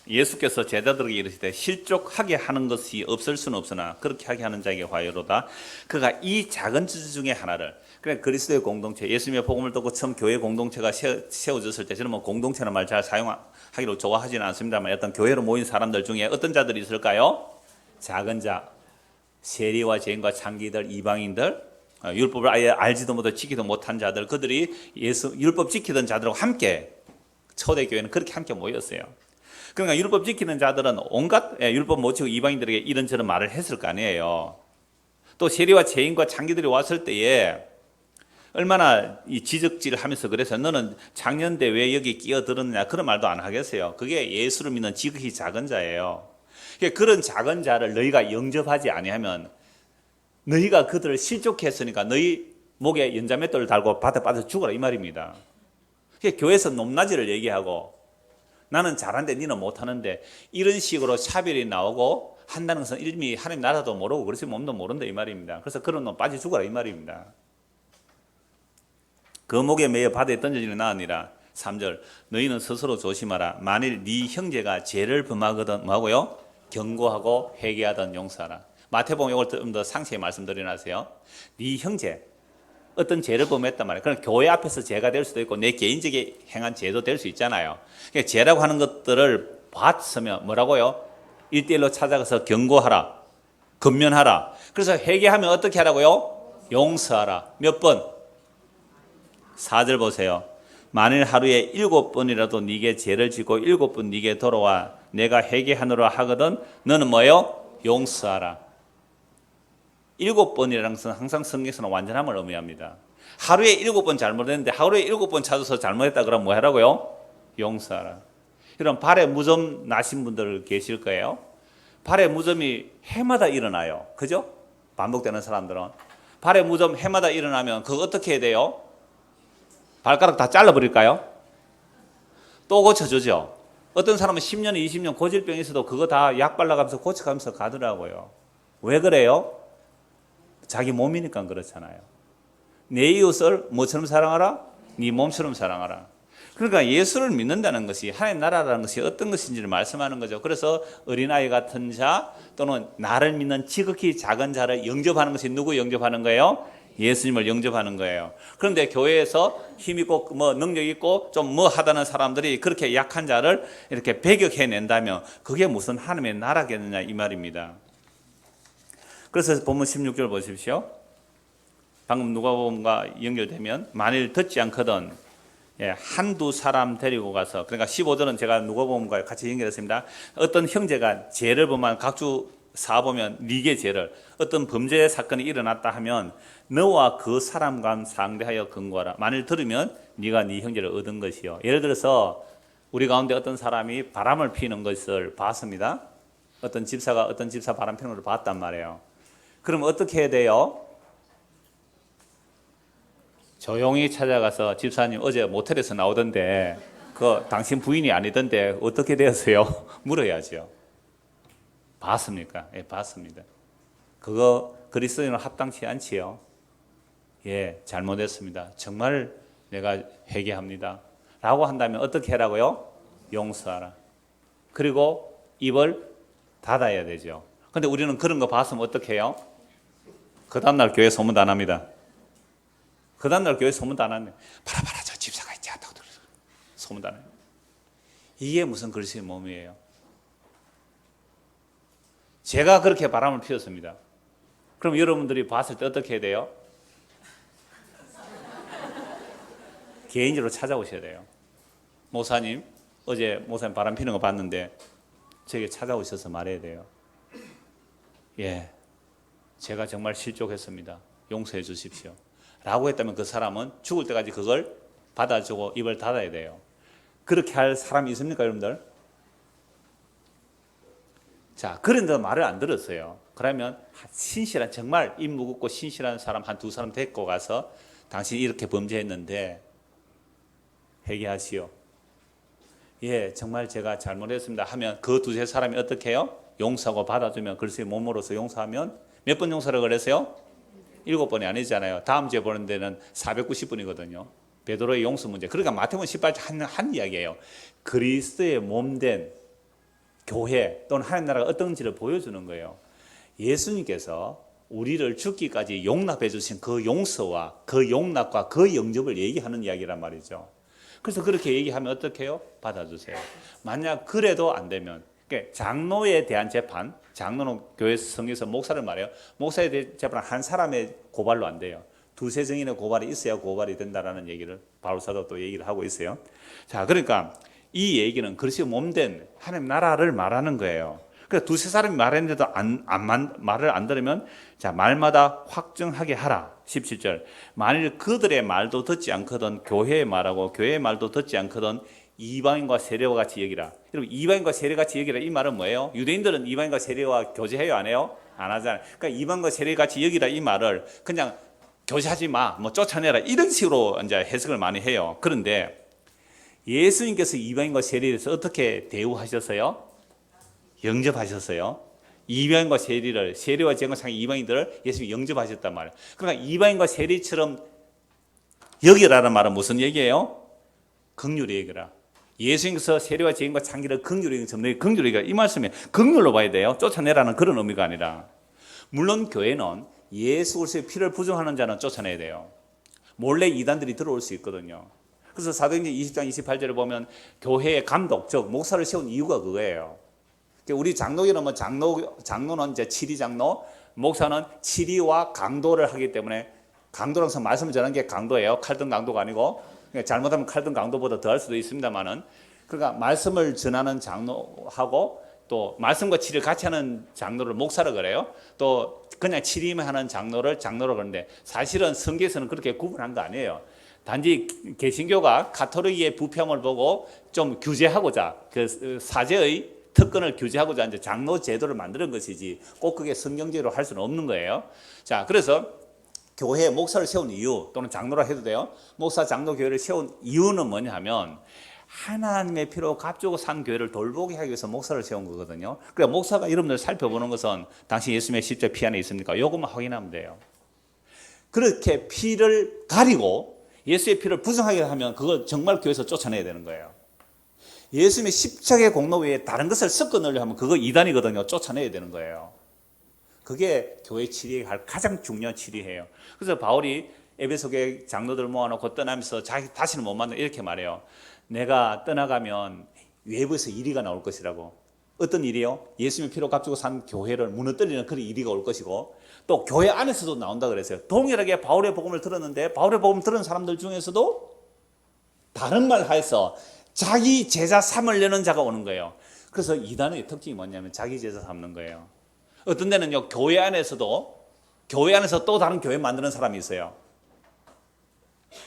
예수께서 제자들에게 이르시되 실족하게 하는 것이 없을 수는 없으나 그렇게 하게 하는 자에게 화요로다. 그가 이 작은 질 중에 하나를, 그러니까 그리스도의 공동체, 예수님의 복음을 듣고 처음 교회 공동체가 세워졌을 때, 저는 뭐 공동체라는 말 잘 사용하기로 좋아하지는 않습니다만 어떤 교회로 모인 사람들 중에 어떤 자들이 있을까요? 작은 자, 세리와 죄인과 창기들, 이방인들, 율법을 아예 알지도 못하고 지키도 못한 자들, 그들이 율법 지키던 자들하고 함께, 초대교회는 그렇게 함께 모였어요. 그러니까 율법 지키는 자들은 온갖 율법 못 지키고 이방인들에게 이런저런 말을 했을 거 아니에요. 또 세리와 죄인과 창기들이 왔을 때에 얼마나 이 지적질하면서 그래서 너는 작년대 왜 여기 끼어들었느냐, 그런 말도 안 하겠어요. 그게 예수를 믿는 지극히 작은 자예요. 그런 작은 자를 너희가 영접하지 아니하면 너희가 그들을 실족했으니까 너희 목에 연자맷돌을 달고 밭에 빠져 죽어라, 이 말입니다. 교회에서 높낮이를 얘기하고 나는 잘하는데 니는 못하는데, 이런 식으로 차별이 나오고 한다는 것은 이미 하나님 나라도 모르고 그리스도 몸도 모른다, 이 말입니다. 그래서 그런 놈 빠져 죽어라, 이 말입니다. 그 목에 매여 바다에 던져지는 나으니라. 3절. 너희는 스스로 조심하라. 만일 네 형제가 죄를 범하거든 뭐하고요? 경고하고 회개하던 용서하라. 마태복음 이걸 좀 더 상세히 말씀드리나세요. 네 형제 어떤 죄를 범했단 말이에요. 그럼 교회 앞에서 죄가 될 수도 있고 내 개인적인 행한 죄도 될 수 있잖아요. 그러니까 죄라고 하는 것들을 봤으면 뭐라고요? 1대1로 찾아가서 경고하라, 권면하라. 그래서 회개하면 어떻게 하라고요? 용서하라. 몇 번? 4절 보세요. 만일 하루에 7번이라도 네게 죄를 짓고 7번 네게 돌아와 내가 회개하노라 하거든 너는 뭐예요? 용서하라. 7번이라는 것은 항상 성경에서는 완전함을 의미합니다. 하루에 7번 잘못했는데 하루에 7번 찾아서 잘못했다 그러면 뭐 하라고요? 용서하라. 이런 발에 무좀 나신 분들 계실 거예요. 발에 무좀이 해마다 일어나요. 그죠? 반복되는 사람들은. 발에 무좀 해마다 일어나면 그거 어떻게 해야 돼요? 발가락 다 잘라버릴까요? 또 고쳐주죠. 어떤 사람은 10년, 20년 고질병이 있어도 그거 다 약 발라가면서 고쳐가면서 가더라고요. 왜 그래요? 자기 몸이니까 그렇잖아요. 내 이웃을 뭐처럼 사랑하라? 네 몸처럼 사랑하라. 그러니까 예수를 믿는다는 것이 하나님 나라라는 것이 어떤 것인지를 말씀하는 거죠. 그래서 어린아이 같은 자 또는 나를 믿는 지극히 작은 자를 영접하는 것이 누구 영접하는 거예요? 예수님을 영접하는 거예요. 그런데 교회에서 힘 있고 뭐 능력 있고 좀 뭐 하다는 사람들이 그렇게 약한 자를 이렇게 배격해낸다면 그게 무슨 하나님의 나라겠느냐 이 말입니다. 그래서 본문 16절 보십시오. 방금 누가복음과 연결되면 만일 듣지 않거든 한두 사람 데리고 가서, 그러니까 15절은 제가 누가복음과 같이 연결했습니다. 어떤 형제가 죄를 범한 각주 사보면 네게 죄를, 어떤 범죄 사건이 일어났다 하면 너와 그 사람과 상대하여 근거하라. 만일 들으면 네가 네 형제를 얻은 것이요. 예를 들어서 우리 가운데 어떤 사람이 바람을 피는 것을 봤습니다. 어떤 집사 바람 피는 걸 봤단 말이에요. 그럼 어떻게 해야 돼요? 조용히 찾아가서 집사님 어제 모텔에서 나오던데 그 당신 부인이 아니던데 어떻게 되었어요? 물어야죠. 봤습니까? 예, 봤습니다. 그거 그리스도인은 합당치 않지요. 예, 잘못했습니다. 정말 내가 회개합니다. 라고 한다면 어떻게 하라고요? 용서하라. 그리고 입을 닫아야 되죠. 근데 우리는 그런 거 봤으면 어떻게 해요? 그 다음날 교회 소문 안 합니다. 그 다음날 교회 소문도 안 하네. 봐라 저 집사가 있지 않다고 들어서 소문도 안 해요. 이게 무슨 그리스도의 몸이에요? 제가 그렇게 바람을 피웠습니다. 그럼 여러분들이 봤을 때 어떻게 해야 돼요? 개인적으로 찾아오셔야 돼요. 목사님, 어제 목사님 바람 피는 거 봤는데 저에게 찾아오셔서 말해야 돼요. 예, 제가 정말 실족했습니다. 용서해 주십시오. 라고 했다면 그 사람은 죽을 때까지 그걸 받아주고 입을 닫아야 돼요. 그렇게 할 사람이 있습니까, 여러분들? 자, 그런데 말을 안 들었어요. 그러면 신실한, 정말 입 무겁고 신실한 사람 한 두 사람 데리고 가서 당신이 이렇게 범죄했는데 회개하시오. 예, 정말 제가 잘못했습니다 하면 그 두세 사람이 어떻게 해요? 용서하고 받아주면, 글쎄 몸으로서 용서하면 몇 번 용서를 그랬어요? 7번이 아니잖아요. 다음 주에 보는 데는 490번이거든요. 베드로의 용서 문제. 그러니까 마태복음 18장 한 이야기예요. 그리스도의 몸된 교회 또는 하나님 나라가 어떤지를 보여주는 거예요. 예수님께서 우리를 죽기까지 용납해 주신 그 용서와 그 용납과 그 영접을 얘기하는 이야기란 말이죠. 그래서 그렇게 얘기하면 어떻게 해요? 받아주세요. 만약 그래도 안 되면, 그러니까 장로에 대한 재판, 장로는 교회 성에서 목사를 말해요. 목사에 대한 재판은 한 사람의 고발로 안 돼요. 두세 증인의 고발이 있어야 고발이 된다라는 얘기를 바울 사도 또 얘기를 하고 있어요. 자, 그러니까 이 얘기는 그리스도의 몸된 하나님 나라를 말하는 거예요. 그러니까 두세 사람이 말했는데도 말을 안 들으면, 자, 말마다 확증하게 하라. 17절. 만일 그들의 말도 듣지 않거든 교회의 말하고 교회의 말도 듣지 않거든 이방인과 세례와 같이 여기라. 여러분, 이방인과 세례와 같이 여기라 이 말은 뭐예요? 유대인들은 이방인과 세례와 교제해요, 안 해요? 안 하잖아요. 그러니까 이방인과 세례와 같이 여기라 이 말을 그냥 교제하지 마, 뭐 쫓아내라 이런 식으로 이제 해석을 많이 해요. 그런데 예수님께서 이방인과 세례에 대해서 어떻게 대우하셨어요? 영접하셨어요. 이방인과 세례와 제공상 이방인들을 예수님이 영접하셨단 말이에요. 그러니까 이방인과 세례처럼 여기라는 말은 무슨 얘기예요? 긍휼히 여기라. 예수님께서 세례와 제인과 창기를 긍휼히 여기라. 긍휼히 여기라. 이 말씀에 긍휼로 봐야 돼요. 쫓아내라는 그런 의미가 아니라. 물론 교회는 예수 그리스도의 피를 부정하는 자는 쫓아내야 돼요. 몰래 이단들이 들어올 수 있거든요. 그래서 사도행전 20장 28절에 보면 교회의 감독, 즉 목사를 세운 이유가 그거예요. 우리 장로교는 뭐 장로는 이제 치리장로, 목사는 치리와 강도를 하기 때문에, 강도라서 말씀을 전하는 게 강도예요. 칼등 강도가 아니고, 잘못하면 칼등 강도보다 더할 수도 있습니다만은, 그러니까 말씀을 전하는 장로하고 또 말씀과 치리를 같이 하는 장로를 목사라 그래요. 또 그냥 치리만 하는 장로를 장로라 그러는데, 사실은 성경에서는 그렇게 구분한 거 아니에요. 단지 개신교가 가톨릭의 부패함을 보고 좀 규제하고자, 그 사제의 특권을 규제하고자 이제 장로 제도를 만드는 것이지 꼭 그게 성경제로 할 수는 없는 거예요. 자, 그래서 교회에 목사를 세운 이유, 또는 장로라 해도 돼요. 목사, 장로 교회를 세운 이유는 뭐냐 하면 하나님의 피로 값주고 산 교회를 돌보게 하기 위해서 목사를 세운 거거든요. 그러니까 목사가 여러분들 살펴보는 것은 당신 예수님의 십자가 피 안에 있습니까? 이것만 확인하면 돼요. 그렇게 피를 가리고 예수의 피를 부정하게 하면 그걸 정말 교회에서 쫓아내야 되는 거예요. 예수님의 십자가의 공로 외에 다른 것을 섞어 넣으려 하면 그거 이단이거든요. 쫓아내야 되는 거예요. 그게 교회 치리에 할 가장 중요한 치리예요. 그래서 바울이 에베소 교회 장로들 모아놓고 떠나면서 자기 다시는 못 만나 이렇게 말해요. 내가 떠나가면 외부에서 이리가 나올 것이라고. 어떤 일이요? 예수님의 피로 값주고 산 교회를 무너뜨리는 그런 이리가 올 것이고, 또 교회 안에서도 나온다 그랬어요. 동일하게 바울의 복음을 들었는데 바울의 복음 들은 사람들 중에서도 다른 말 하여서 자기 제자 삼으려는 자가 오는 거예요. 그래서 이단의 특징이 뭐냐면 자기 제자 삼는 거예요. 어떤 데는요, 교회 안에서 또 다른 교회 만드는 사람이 있어요.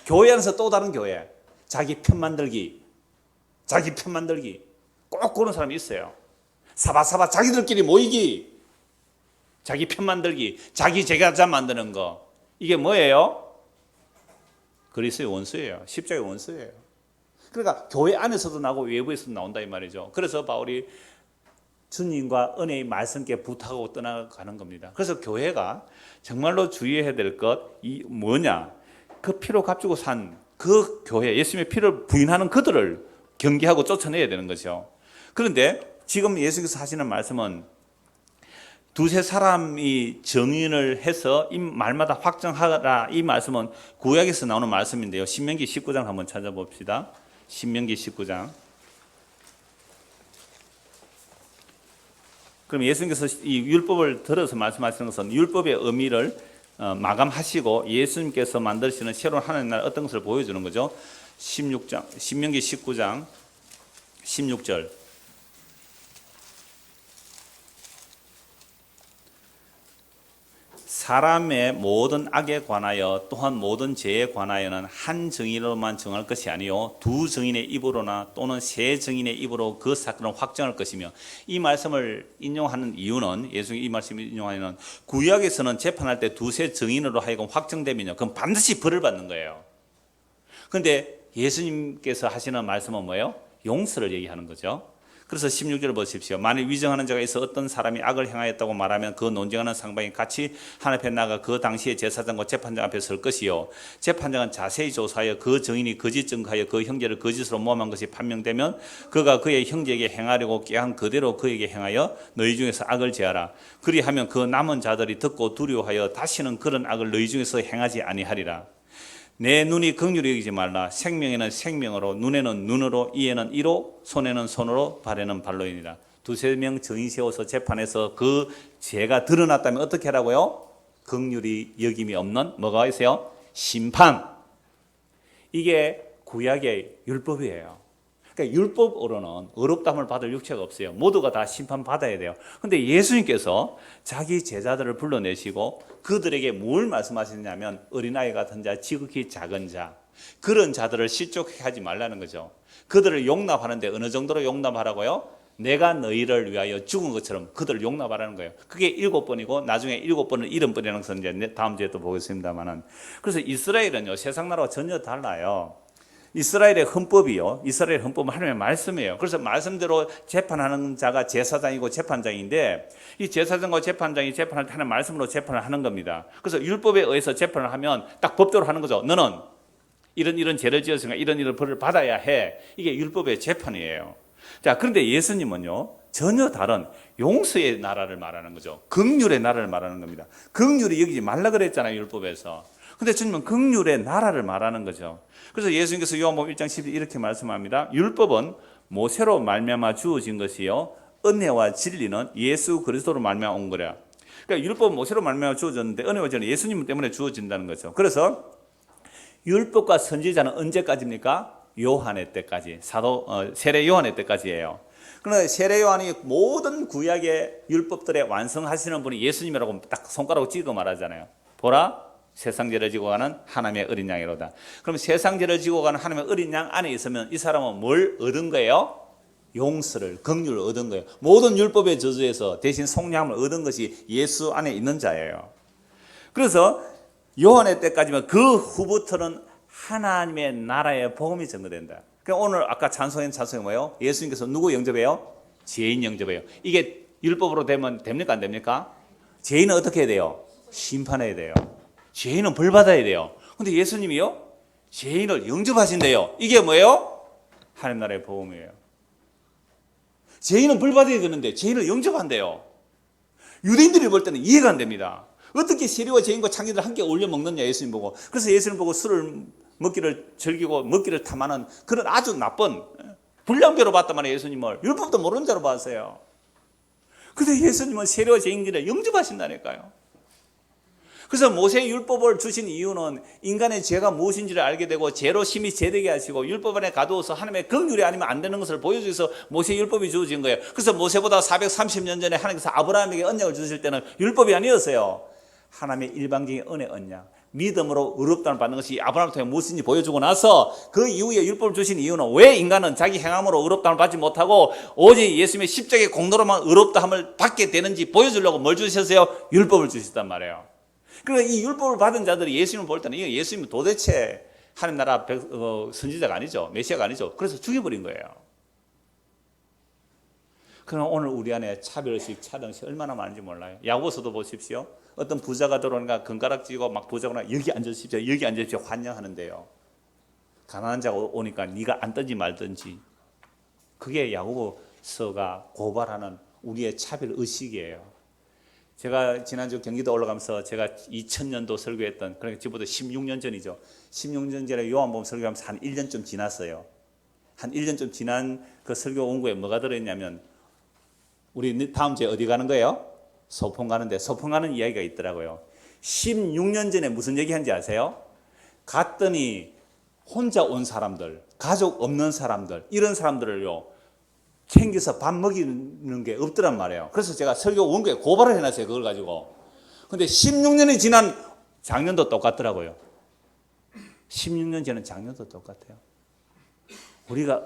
교회 안에서 또 다른 교회, 자기 편 만들기 꼭 그런 사람이 있어요. 사바사바 자기들끼리 모이기, 자기 편 만들기, 자기 제자 만드는 거. 이게 뭐예요? 그리스도의 원수예요. 십자가의 원수예요. 그러니까 교회 안에서도 나고 외부에서도 나온다 이 말이죠. 그래서 바울이 주님과 은혜의 말씀께 부탁하고 떠나가는 겁니다. 그래서 교회가 정말로 주의해야 될 것이 뭐냐? 그 피로 값주고 산 그 교회, 예수님의 피를 부인하는 그들을 경계하고 쫓아내야 되는 거죠. 그런데 지금 예수께서 하시는 말씀은 두세 사람이 정인을 해서 이 말마다 확정하라, 이 말씀은 구약에서 나오는 말씀인데요. 신명기 19장 한번 찾아봅시다. 신명기 19장. 그럼 예수님께서 이 율법을 들어서 말씀하시는 것은 율법의 의미를 마감하시고 예수님께서 만드시는 새로운 하나님 나라 어떤 것을 보여주는 거죠. 16장, 신명기 19장 16절. 사람의 모든 악에 관하여 또한 모든 죄에 관하여는 한 증인으로만 정할 것이 아니요 두 증인의 입으로나 또는 세 증인의 입으로 그 사건을 확정할 것이며, 이 말씀을 인용하는 이유는, 예수님이 이 말씀을 인용하는, 구약에서는 재판할 때 두세 증인으로 하여금 확정되면요 그럼 반드시 벌을 받는 거예요. 그런데 예수님께서 하시는 말씀은 뭐예요? 용서를 얘기하는 거죠. 그래서 16절 보십시오. 만일 위정하는 자가 있어 어떤 사람이 악을 행하였다고 말하면 그 논쟁하는 상방이 같이 하나님 앞에 나가 그 당시에 제사장과 재판장 앞에 설 것이요 재판장은 자세히 조사하여 그 증인이 거짓 증거하여 그 형제를 거짓으로 모함한 것이 판명되면 그가 그의 형제에게 행하려고 꾀한 그대로 그에게 행하여 너희 중에서 악을 제하라. 그리하면 그 남은 자들이 듣고 두려워하여 다시는 그런 악을 너희 중에서 행하지 아니하리라. 내 눈이 긍휼히 여기지 말라. 생명에는 생명으로, 눈에는 눈으로, 이에는 이로, 손에는 손으로, 발에는 발로이니라. 두세 명 증인 세워서 재판에서 그 죄가 드러났다면 어떻게 하라고요? 긍휼히 여김이 없는 뭐가 있어요? 심판. 이게 구약의 율법이에요. 그러니까 율법으로는 의롭다함을 받을 육체가 없어요. 모두가 다 심판받아야 돼요. 그런데 예수님께서 자기 제자들을 불러내시고 그들에게 뭘 말씀하시냐면 어린아이 같은 자, 지극히 작은 자, 그런 자들을 실족하게 하지 말라는 거죠. 그들을 용납하는데 어느 정도로 용납하라고요? 내가 너희를 위하여 죽은 것처럼 그들을 용납하라는 거예요. 그게 7번이고 나중에 7번을 70번이라는 것은 이제 다음 주에 또 보겠습니다만은. 그래서 이스라엘은요 세상 나라와 전혀 달라요. 이스라엘의 헌법이요. 이스라엘 헌법은 하나님의 말씀이에요. 그래서 말씀대로 재판하는 자가 제사장이고 재판장인데, 이 제사장과 재판장이 재판할 때 하나님 말씀으로 재판을 하는 겁니다. 그래서 율법에 의해서 재판을 하면 딱 법대로 하는 거죠. 너는 이런 죄를 지었으니까 이런 벌을 받아야 해. 이게 율법의 재판이에요. 자, 그런데 예수님은요 전혀 다른 용서의 나라를 말하는 거죠. 긍휼의 나라를 말하는 겁니다. 긍휼히 여기지 말라 그랬잖아요, 율법에서. 근데 주님은 긍휼의 나라를 말하는 거죠. 그래서 예수님께서 요한복음 1장 10절 이렇게 말씀합니다. 율법은 모세로 말미암아 주어진 것이요 은혜와 진리는 예수 그리스도로 말미암아 온 거라. 그러니까 율법은 모세로 말미암아 주어졌는데 은혜와 진리는 예수님 때문에 주어진다는 거죠. 그래서 율법과 선지자는 언제까지입니까? 요한의 때까지, 세례 요한의 때까지예요. 그러나 세례 요한이 모든 구약의 율법들의 완성하시는 분이 예수님이라고 딱 손가락으로 찍어 말하잖아요. 보라, 세상 죄를 지고 가는 하나님의 어린 양이로다. 그럼 세상 죄를 지고 가는 하나님의 어린 양 안에 있으면 이 사람은 뭘 얻은 거예요? 용서를, 긍휼을 얻은 거예요. 모든 율법의 저주에서 대신 속량함을 얻은 것이 예수 안에 있는 자예요. 그래서 요한의 때까지만 그 후부터는 하나님의 나라의 복음이 전거된다. 그러니까 오늘 아까 찬송이 뭐예요? 예수님께서 누구 영접해요? 죄인 영접해요. 이게 율법으로 되면 됩니까? 안 됩니까? 죄인은 어떻게 해야 돼요? 심판해야 돼요. 죄인은 벌 받아야 돼요. 근데 예수님이요? 죄인을 영접하신대요. 이게 뭐예요? 하나님 나라의 복음이에요. 죄인은 벌 받아야 되는데 죄인을 영접한대요. 유대인들이 볼 때는 이해가 안 됩니다. 어떻게 세리와 죄인과 창기들 함께 어울려 먹느냐, 예수님 보고. 그래서 예수님 보고 술을 먹기를 즐기고 먹기를 탐하는 그런 아주 나쁜 불량배로 봤단 말이에요. 예수님을 율법도 모르는 자로 봤어요. 근데 예수님은 세리와 죄인들을 영접하신다니까요. 그래서 모세의 율법을 주신 이유는 인간의 죄가 무엇인지를 알게 되고 죄로 심히 죄되게 하시고 율법 안에 가두어서 하나님의 긍휼이 아니면 안 되는 것을 보여주기 위해서 모세의 율법이 주어진 거예요. 그래서 모세보다 430년 전에 하나님께서 아브라함에게 언약을 주실 때는 율법이 아니었어요. 하나님의 일방적인 은혜 언약, 믿음으로 의롭다는 받는 것이 아브라함을 통해 무엇인지 보여주고 나서 그 이후에 율법을 주신 이유는 왜 인간은 자기 행함으로 의롭다함을 받지 못하고 오직 예수님의 십자가의 공로로만 의롭다함을 받게 되는지 보여주려고 뭘 주셨어요? 율법을 주셨단 말이에요. 그러니까 이 율법을 받은 자들이 예수님을 볼 때는 예수님은 도대체 하나님 나라 선지자가 아니죠. 메시아가 아니죠. 그래서 죽여버린 거예요. 그러나 오늘 우리 안에 차별식, 차등식 얼마나 많은지 몰라요. 야고보서도 보십시오. 어떤 부자가 들어오니까 금가락 쥐고 막 부자거나 여기 앉으십시오. 여기 앉으십시오. 환영하는데요. 가난한 자가 오니까 네가 앉든지 말든지. 그게 야고보서가 고발하는 우리의 차별 의식이에요. 제가 지난주 경기도 올라가면서 제가 2000년도 설교했던, 그러니까 지금부터 16년 전이죠. 16년 전에 요한복음 설교하면서 한 1년쯤 지났어요. 한 1년쯤 지난 그 설교 원고에 뭐가 들어있냐면 우리 다음 주에 어디 가는 거예요? 소풍 가는데 소풍 가는 이야기가 있더라고요. 16년 전에 무슨 얘기하는지 아세요? 갔더니 혼자 온 사람들, 가족 없는 사람들, 이런 사람들을요 챙겨서 밥 먹이는 게 없더란 말이에요. 그래서 제가 설교 원고에 고발을 해놨어요. 그걸 가지고. 근데 16년이 지난 작년도 똑같더라고요. 16년 전은 작년도 똑같아요. 우리가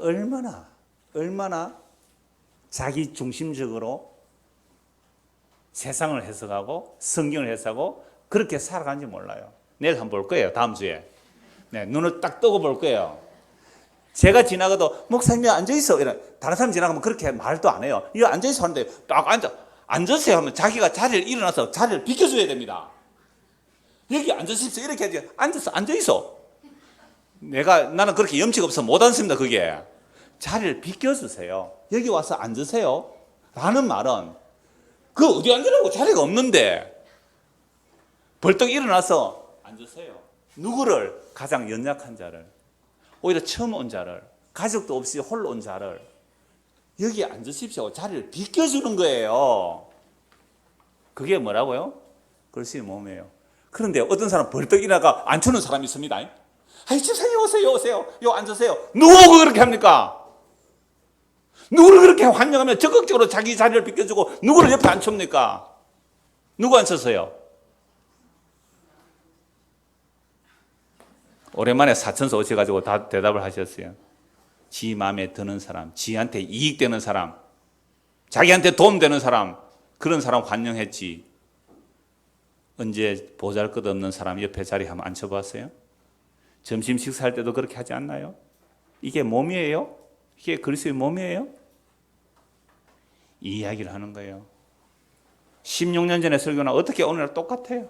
얼마나 자기 중심적으로 세상을 해석하고 성경을 해석하고 그렇게 살아가는지 몰라요. 내일 한번 볼 거예요. 다음 주에. 네, 눈을 딱 뜨고 볼 거예요. 제가 지나가도 목사님이 앉아있어. 이런 다른 사람 지나가면 그렇게 말도 안 해요. 이거 앉아있어 하는데 딱 앉으세요 하면 자기가 자리를 일어나서 자리를 비켜줘야 됩니다. 여기 앉으십시오. 이렇게 하지. 앉아있어. 나는 그렇게 염치가 없어 못 앉습니다. 그게. 자리를 비켜주세요. 여기 와서 앉으세요. 라는 말은 그 어디 앉으라고 자리가 없는데 벌떡 일어나서 앉으세요. 누구를? 가장 연약한 자를, 오히려 처음 온 자를, 가족도 없이 홀로 온 자를 여기 앉으십시오. 자리를 비켜주는 거예요. 그게 뭐라고요? 그것이 몸이에요. 그런데 어떤 사람 벌떡 일어나가 앉추는 사람이 있습니다. 아이 집사님 오세요. 요 앉으세요. 누구 그렇게 합니까? 누구를 그렇게 환영하며 적극적으로 자기 자리를 비켜주고 누구를 옆에 앉힙니까? 누구 앉혔어요? 오랜만에 사천서 오셔가지고 다 대답을 하셨어요. 지 마음에 드는 사람, 지한테 이익되는 사람, 자기한테 도움되는 사람, 그런 사람 환영했지. 언제 보잘것없는 사람 옆에 자리 한번 앉혀봤어요? 점심 식사할 때도 그렇게 하지 않나요? 이게 몸이에요? 이게 그리스도의 몸이에요? 이 이야기를 하는 거예요. 16년 전에 설교나 어떻게 오늘날 똑같아요?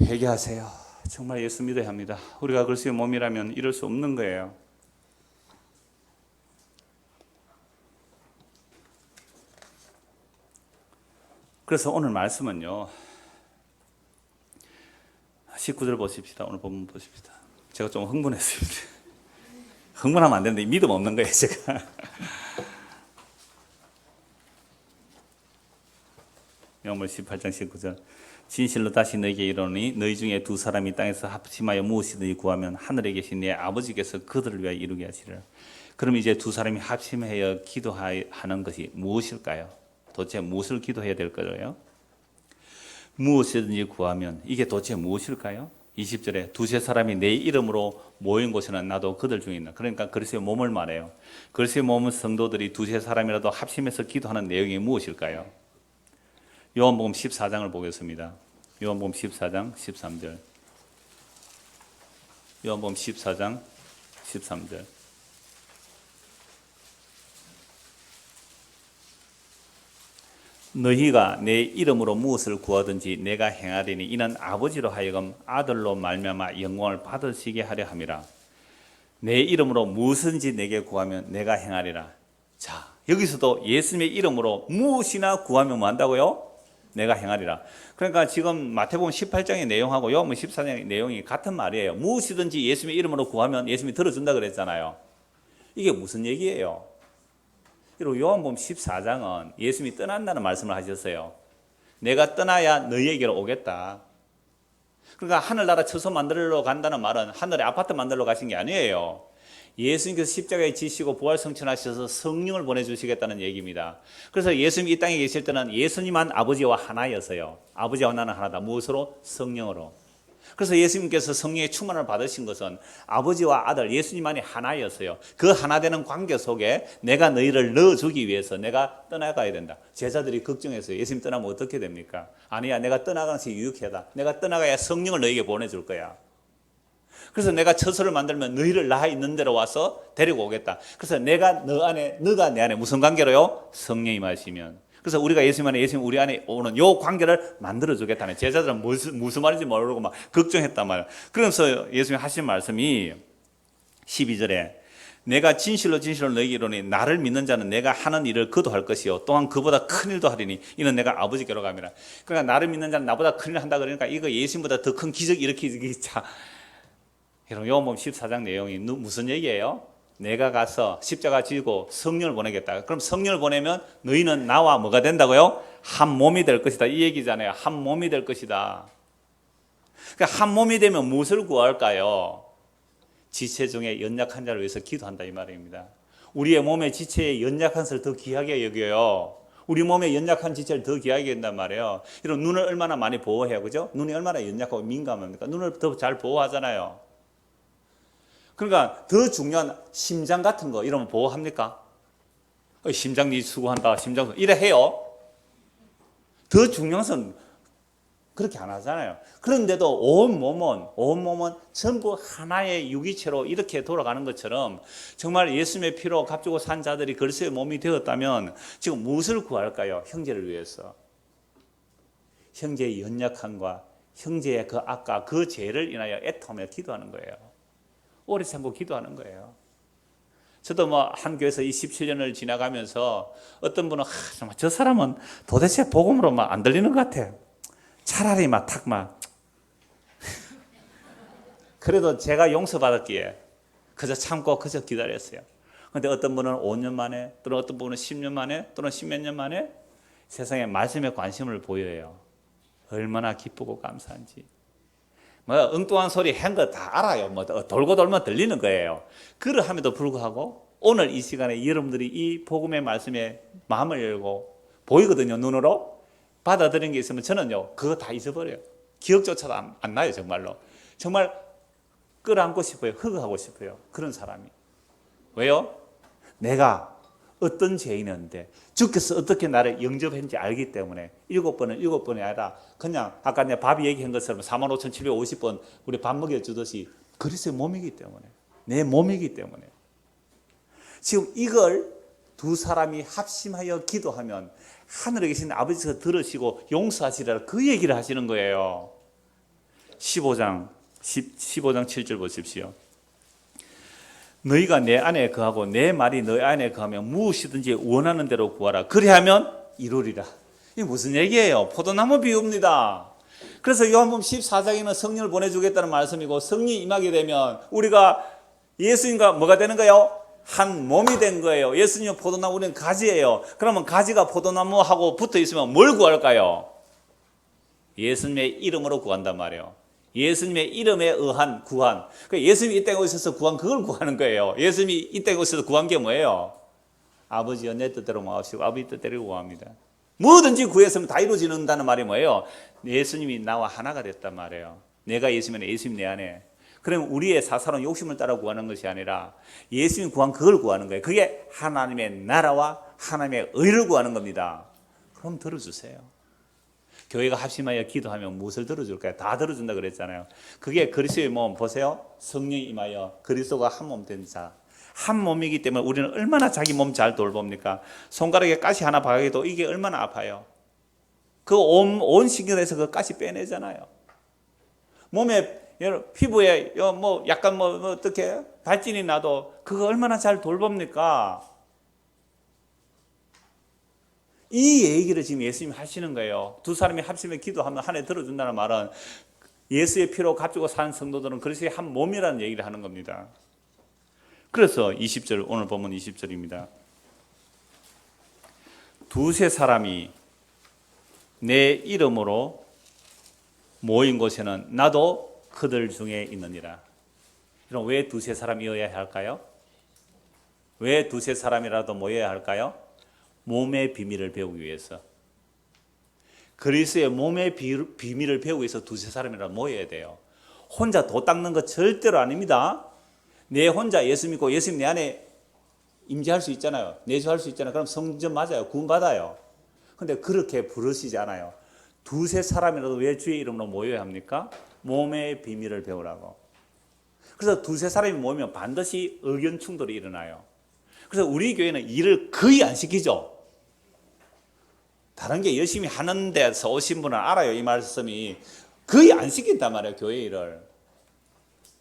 회개하세요. 정말 예수 믿어야 합니다. 우리가 그리스도의 몸이라면 이럴 수 없는 거예요. 그래서 오늘 말씀은요. 19절 보십시다. 오늘 본문 보십시다. 제가 좀 흥분했습니다. 흥분하면 안 되는데 믿음 없는 거예요, 제가. 요한복음 18장 19절. 진실로 다시 너희에게 이르노니 너희 중에 두 사람이 땅에서 합심하여 무엇이든지 구하면 하늘에 계신 내 아버지께서 그들을 위하여 이루게 하시리라. 그럼 이제 두 사람이 합심하여 기도하는 것이 무엇일까요? 도대체 무엇을 기도해야 될 거예요? 무엇이든지 구하면 이게 도대체 무엇일까요? 20절에 두세 사람이 내 이름으로 모인 곳에는 나도 그들 중에 있나. 그러니까 그리스도의 몸을 말해요. 그리스도의 몸은 성도들이 두세 사람이라도 합심해서 기도하는 내용이 무엇일까요? 요한복음 14장을 보겠습니다. 요한복음 14장 13절. 요한복음 14장 13절. 너희가 내 이름으로 무엇을 구하든지 내가 행하리니 이는 아버지로 하여금 아들로 말미암아 영광을 받으시게 하려 함이라. 내 이름으로 무엇인지 내게 구하면 내가 행하리라. 자, 여기서도 예수님의 이름으로 무엇이나 구하면 뭐 한다고요? 내가 행하리라. 그러니까 지금 마태복음 18장의 내용하고 요한복음 14장의 내용이 같은 말이에요. 무엇이든지 예수님의 이름으로 구하면 예수님이 들어준다 그랬잖아요. 이게 무슨 얘기예요? 그리고 요한복음 14장은 예수님이 떠난다는 말씀을 하셨어요. 내가 떠나야 너희에게로 오겠다. 그러니까 하늘나라 처소 만들러 간다는 말은 하늘에 아파트 만들러 가신 게 아니에요. 예수님께서 십자가에 지시고 부활 성천하셔서 성령을 보내주시겠다는 얘기입니다. 그래서 예수님이 이 땅에 계실 때는 예수님만 아버지와 하나였어요. 아버지와 나는 하나다. 무엇으로? 성령으로. 그래서 예수님께서 성령의 충만을 받으신 것은 아버지와 아들 예수님만이 하나였어요. 그 하나 되는 관계 속에 내가 너희를 넣어주기 위해서 내가 떠나가야 된다. 제자들이 걱정했어요. 예수님 떠나면 어떻게 됩니까? 아니야, 내가 떠나가는 것이 유익하다. 내가 떠나가야 성령을 너희에게 보내줄 거야. 그래서 내가 처소를 만들면 너희를 나 있는 데로 와서 데리고 오겠다. 그래서 내가 너 안에, 너가 내 안에 무슨 관계로요? 성령이 마시면. 그래서 우리가 예수님 안에, 예수님 우리 안에 오는 요 관계를 만들어 주겠다는. 제자들은 무슨 말인지 모르고 막 걱정했단 말이에요. 그러면서 예수님이 하신 말씀이 12절에 내가 진실로 진실로 너희에게 이르노니 나를 믿는 자는 내가 하는 일을 그도 할 것이요 또한 그보다 큰 일도 하리니 이는 내가 아버지께로 감이라. 그러니까 나를 믿는 자는 나보다 큰 일을 한다 그러니까 이거 예수님보다 더 큰 기적 일으키기. 자, 여러분 요한복음 14장 내용이 무슨 얘기예요? 내가 가서 십자가 지고 성령을 보내겠다. 그럼 성령을 보내면 너희는 나와 뭐가 된다고요? 한 몸이 될 것이다. 이 얘기잖아요. 한 몸이 될 것이다. 그러니까 한 몸이 되면 무엇을 구할까요? 지체 중에 연약한 자를 위해서 기도한다 이 말입니다. 우리의 몸의 지체에 연약한 것을 더 귀하게 여겨요. 우리 몸에 연약한 지체를 더 귀하게 여긴단 말이에요. 이런 눈을 얼마나 많이 보호해요. 그죠? 눈이 얼마나 연약하고 민감합니까? 눈을 더 잘 보호하잖아요. 그러니까 더 중요한 심장 같은 거 이러면 보호합니까? 심장 니 수고한다. 심장 이래 해요. 더 중요한 것은 그렇게 안 하잖아요. 그런데도 온 몸은 전부 하나의 유기체로 이렇게 돌아가는 것처럼 정말 예수님의 피로 값주고 산 자들이 그리스도의 몸이 되었다면 지금 무엇을 구할까요? 형제를 위해서. 형제의 연약함과 형제의 그 악과 그 죄를 인하여 애통하며 기도하는 거예요. 오래 참고 기도하는 거예요. 저도 뭐 한 교회에서 27년을 지나가면서 어떤 분은 정말 저 사람은 도대체 복음으로 막 안 들리는 것 같아. 차라리 그래도 제가 용서받았기에 그저 참고 그저 기다렸어요. 그런데 어떤 분은 5년 만에 또는 어떤 분은 10년 만에 또는 10몇 년 만에 세상에 말씀에 관심을 보여요. 얼마나 기쁘고 감사한지. 뭐 엉뚱한 소리 한 거 다 알아요. 뭐 돌고 돌면 들리는 거예요. 그러함에도 불구하고 오늘 이 시간에 여러분들이 이 복음의 말씀에 마음을 열고 보이거든요. 눈으로 받아들인 게 있으면 저는요 그거 다 잊어버려요. 기억조차도 안 나요. 정말로. 정말 끌어안고 싶어요. 허그하고 싶어요. 그런 사람이. 왜요? 내가 어떤 죄인인데 주께서 어떻게 나를 영접했는지 알기 때문에 7번이 아니라 그냥 아까 내가 밥이 얘기한 것처럼 45,750번 우리 밥 먹여주듯이 그리스도의 몸이기 때문에 내 몸이기 때문에 지금 이걸 두 사람이 합심하여 기도하면 하늘에 계신 아버지께서 들으시고 용서하시리라 그 얘기를 하시는 거예요. 15장 7절 보십시오. 너희가 내 안에 거하고 내 말이 너희 안에 거하면 무엇이든지 원하는 대로 구하라. 그리하면 이루리라. 이게 무슨 얘기예요? 포도나무 비유입니다. 그래서 요한복음 14장에는 성령을 보내주겠다는 말씀이고 성령이 임하게 되면 우리가 예수님과 뭐가 되는 거예요? 한 몸이 된 거예요. 예수님은 포도나무, 우리는 가지예요. 그러면 가지가 포도나무하고 붙어 있으면 뭘 구할까요? 예수님의 이름으로 구한단 말이에요. 예수님의 이름에 의한 구한. 예수님이 이 땅에 오셔서 구한 그걸 구하는 거예요. 예수님이 이 땅에 오셔서 구한 게 뭐예요? 아버지여 내 뜻대로 마옵시고 아버지 뜻대로 구합니다. 뭐든지 구했으면 다 이루어진다는 말이 뭐예요? 예수님이 나와 하나가 됐단 말이에요. 내가 예수면 예수님 내 안에. 그럼 우리의 사사로운 욕심을 따라 구하는 것이 아니라 예수님 구한 그걸 구하는 거예요. 그게 하나님의 나라와 하나님의 의를 구하는 겁니다. 그럼 들어주세요. 교회가 합심하여 기도하면 무엇을 들어줄까요? 다 들어준다 그랬잖아요. 그게 그리스도의 몸 보세요. 성령이 임하여 그리스도가 한 몸 된 자. 한 몸이기 때문에 우리는 얼마나 자기 몸 잘 돌봅니까? 손가락에 가시 하나 박아도 이게 얼마나 아파요. 그 온 신경에서 그 가시 빼내잖아요. 몸에 피부에 뭐 약간 뭐 어떻게 발진이 나도 그거 얼마나 잘 돌봅니까? 이 얘기를 지금 예수님이 하시는 거예요. 두 사람이 합심해 기도하면 하나님 들어준다는 말은 예수의 피로 값주고 산 성도들은 그리스도의 한 몸이라는 얘기를 하는 겁니다. 그래서 20절, 오늘 본문 20절입니다. 두세 사람이 내 이름으로 모인 곳에는 나도 그들 중에 있느니라. 그럼 왜 두세 사람이어야 할까요? 왜 두세 사람이라도 모여야 할까요? 몸의 비밀을 배우기 위해서. 그리스도의 몸의 비밀을 배우기 위해서 두세 사람이라도 모여야 돼요. 혼자 도 닦는 거 절대로 아닙니다. 내 혼자 예수 믿고 예수님 내 안에 임재할 수 있잖아요. 내주할 수 있잖아요. 그럼 성전 맞아요. 구원 받아요. 근데 그렇게 부르시지 않아요. 두세 사람이라도 왜 주의 이름으로 모여야 합니까? 몸의 비밀을 배우라고. 그래서 두세 사람이 모이면 반드시 의견 충돌이 일어나요. 그래서 우리 교회는 일을 거의 안 시키죠. 다른 게 열심히 하는 데서 오신 분은 알아요. 이 말씀이 거의 안 시킨단 말이에요. 교회 일을.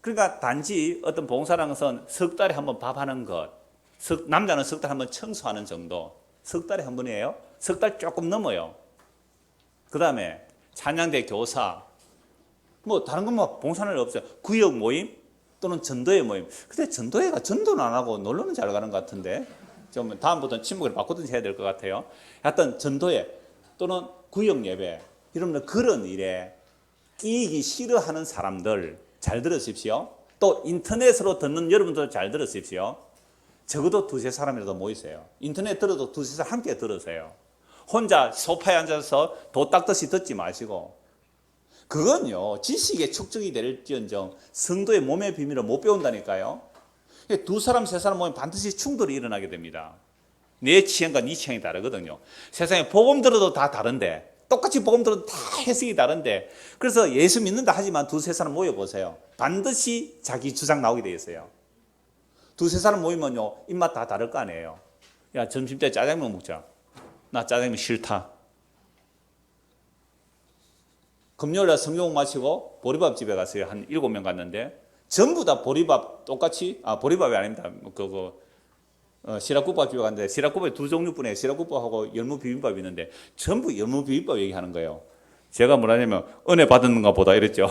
그러니까 단지 어떤 봉사라는 석 달에 한 번 밥하는 것, 남자는 석 달에 한 번 청소하는 정도. 석 달에 한 번이에요. 석 달 조금 넘어요. 그 다음에 찬양대 교사, 뭐 다른 건 뭐 봉사는 없어요. 구역 모임 또는 전도회 모임. 근데 전도회가 전도는 안 하고 놀러는 잘 가는 것 같은데 좀 다음부터는 침묵을 바꾸든지 해야 될 것 같아요. 하여튼 전도회 또는 구역 예배, 여러분들 그런 일에 끼기 싫어하는 사람들 잘 들으십시오. 또 인터넷으로 듣는 여러분들 잘 들으십시오. 적어도 두세 사람이라도 모이세요. 인터넷 들어도 두세 사람 함께 들으세요. 혼자 소파에 앉아서 도 닦듯이 듣지 마시고. 그건요 지식의 축적이 될지언정 성도의 몸의 비밀을 못 배운다니까요. 두 사람 세 사람 모이면 반드시 충돌이 일어나게 됩니다. 내 취향과 네 취향이 다르거든요. 세상에 복음 들어도 다 다른데 똑같이 복음 들어도 다 해석이 다른데 그래서 예수 믿는다 하지만 두세 사람 모여보세요. 반드시 자기 주장 나오게 돼 있어요. 두세 사람 모이면요 입맛 다 다를 거 아니에요. 야 점심때 짜장면 먹자. 나 짜장면 싫다. 금요일날 성경 마치고 보리밥 집에 갔어요. 한 7명 갔는데 전부 다 보리밥 똑같이 보리밥이 아닙니다. 시락국밥 집에 갔는데 시락국밥이 두 종류뿐이에요. 시락국밥하고 열무 비빔밥이 있는데 전부 열무 비빔밥 얘기하는 거예요. 제가 뭐라냐면 은혜 받았는가 보다 이랬죠.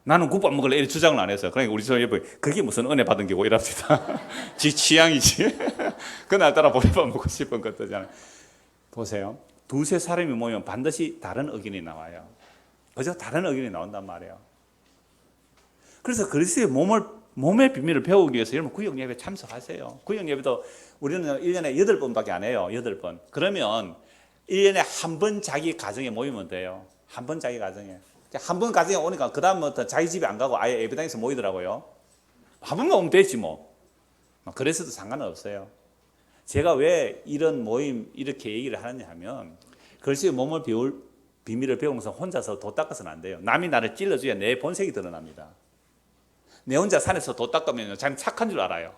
나는 국밥 먹을래 이렇게 주장을 안 했어요. 그러니까 우리 저 옆에 그게 무슨 은혜 받은 게고 이랍시다. 지 취향이지. 그날따라 보리밥 먹고 싶은 것도잖아요. 보세요. 두세 사람이 모이면 반드시 다른 의견이 나와요. 그죠? 다른 의견이 나온단 말이에요. 그래서 그리스도의 몸의 비밀을 배우기 위해서 여러분 구역 예배 참석하세요. 구역 예배도 우리는 1년에 8번밖에 안 해요. 8번. 그러면 1년에 한 번 자기 가정에 모이면 돼요. 한 번 자기 가정에. 한 번 가정에 오니까 그 다음부터 자기 집에 안 가고 아예 예배당에서 모이더라고요. 한 번만 오면 되지 뭐. 그래서도 상관은 없어요. 제가 왜 이런 모임 이렇게 얘기를 하느냐 하면 글쎄 몸을 배울 비밀을 배우면서 혼자서 도 닦아서는 안 돼요. 남이 나를 찔러줘야 내 본색이 드러납니다. 내 혼자 산에서 도 닦으면 자기는 착한 줄 알아요.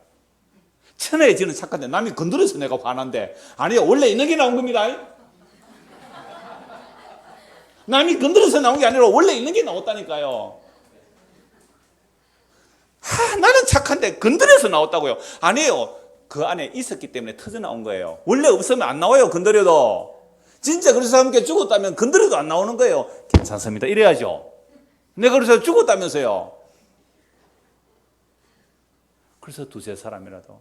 천혜지는 착한데 남이 건드려서 내가 화난데 아니요 원래 있는 게 나온 겁니다. 남이 건드려서 나온 게 아니라 원래 있는 게 나왔다니까요. 나는 착한데 건드려서 나왔다고요. 아니에요. 그 안에 있었기 때문에 터져 나온 거예요. 원래 없으면 안 나와요. 건드려도. 진짜 그래서 함께 죽었다면 건드려도 안 나오는 거예요. 괜찮습니다. 이래야죠. 내가 그래서 죽었다면서요. 그래서 두세 사람이라도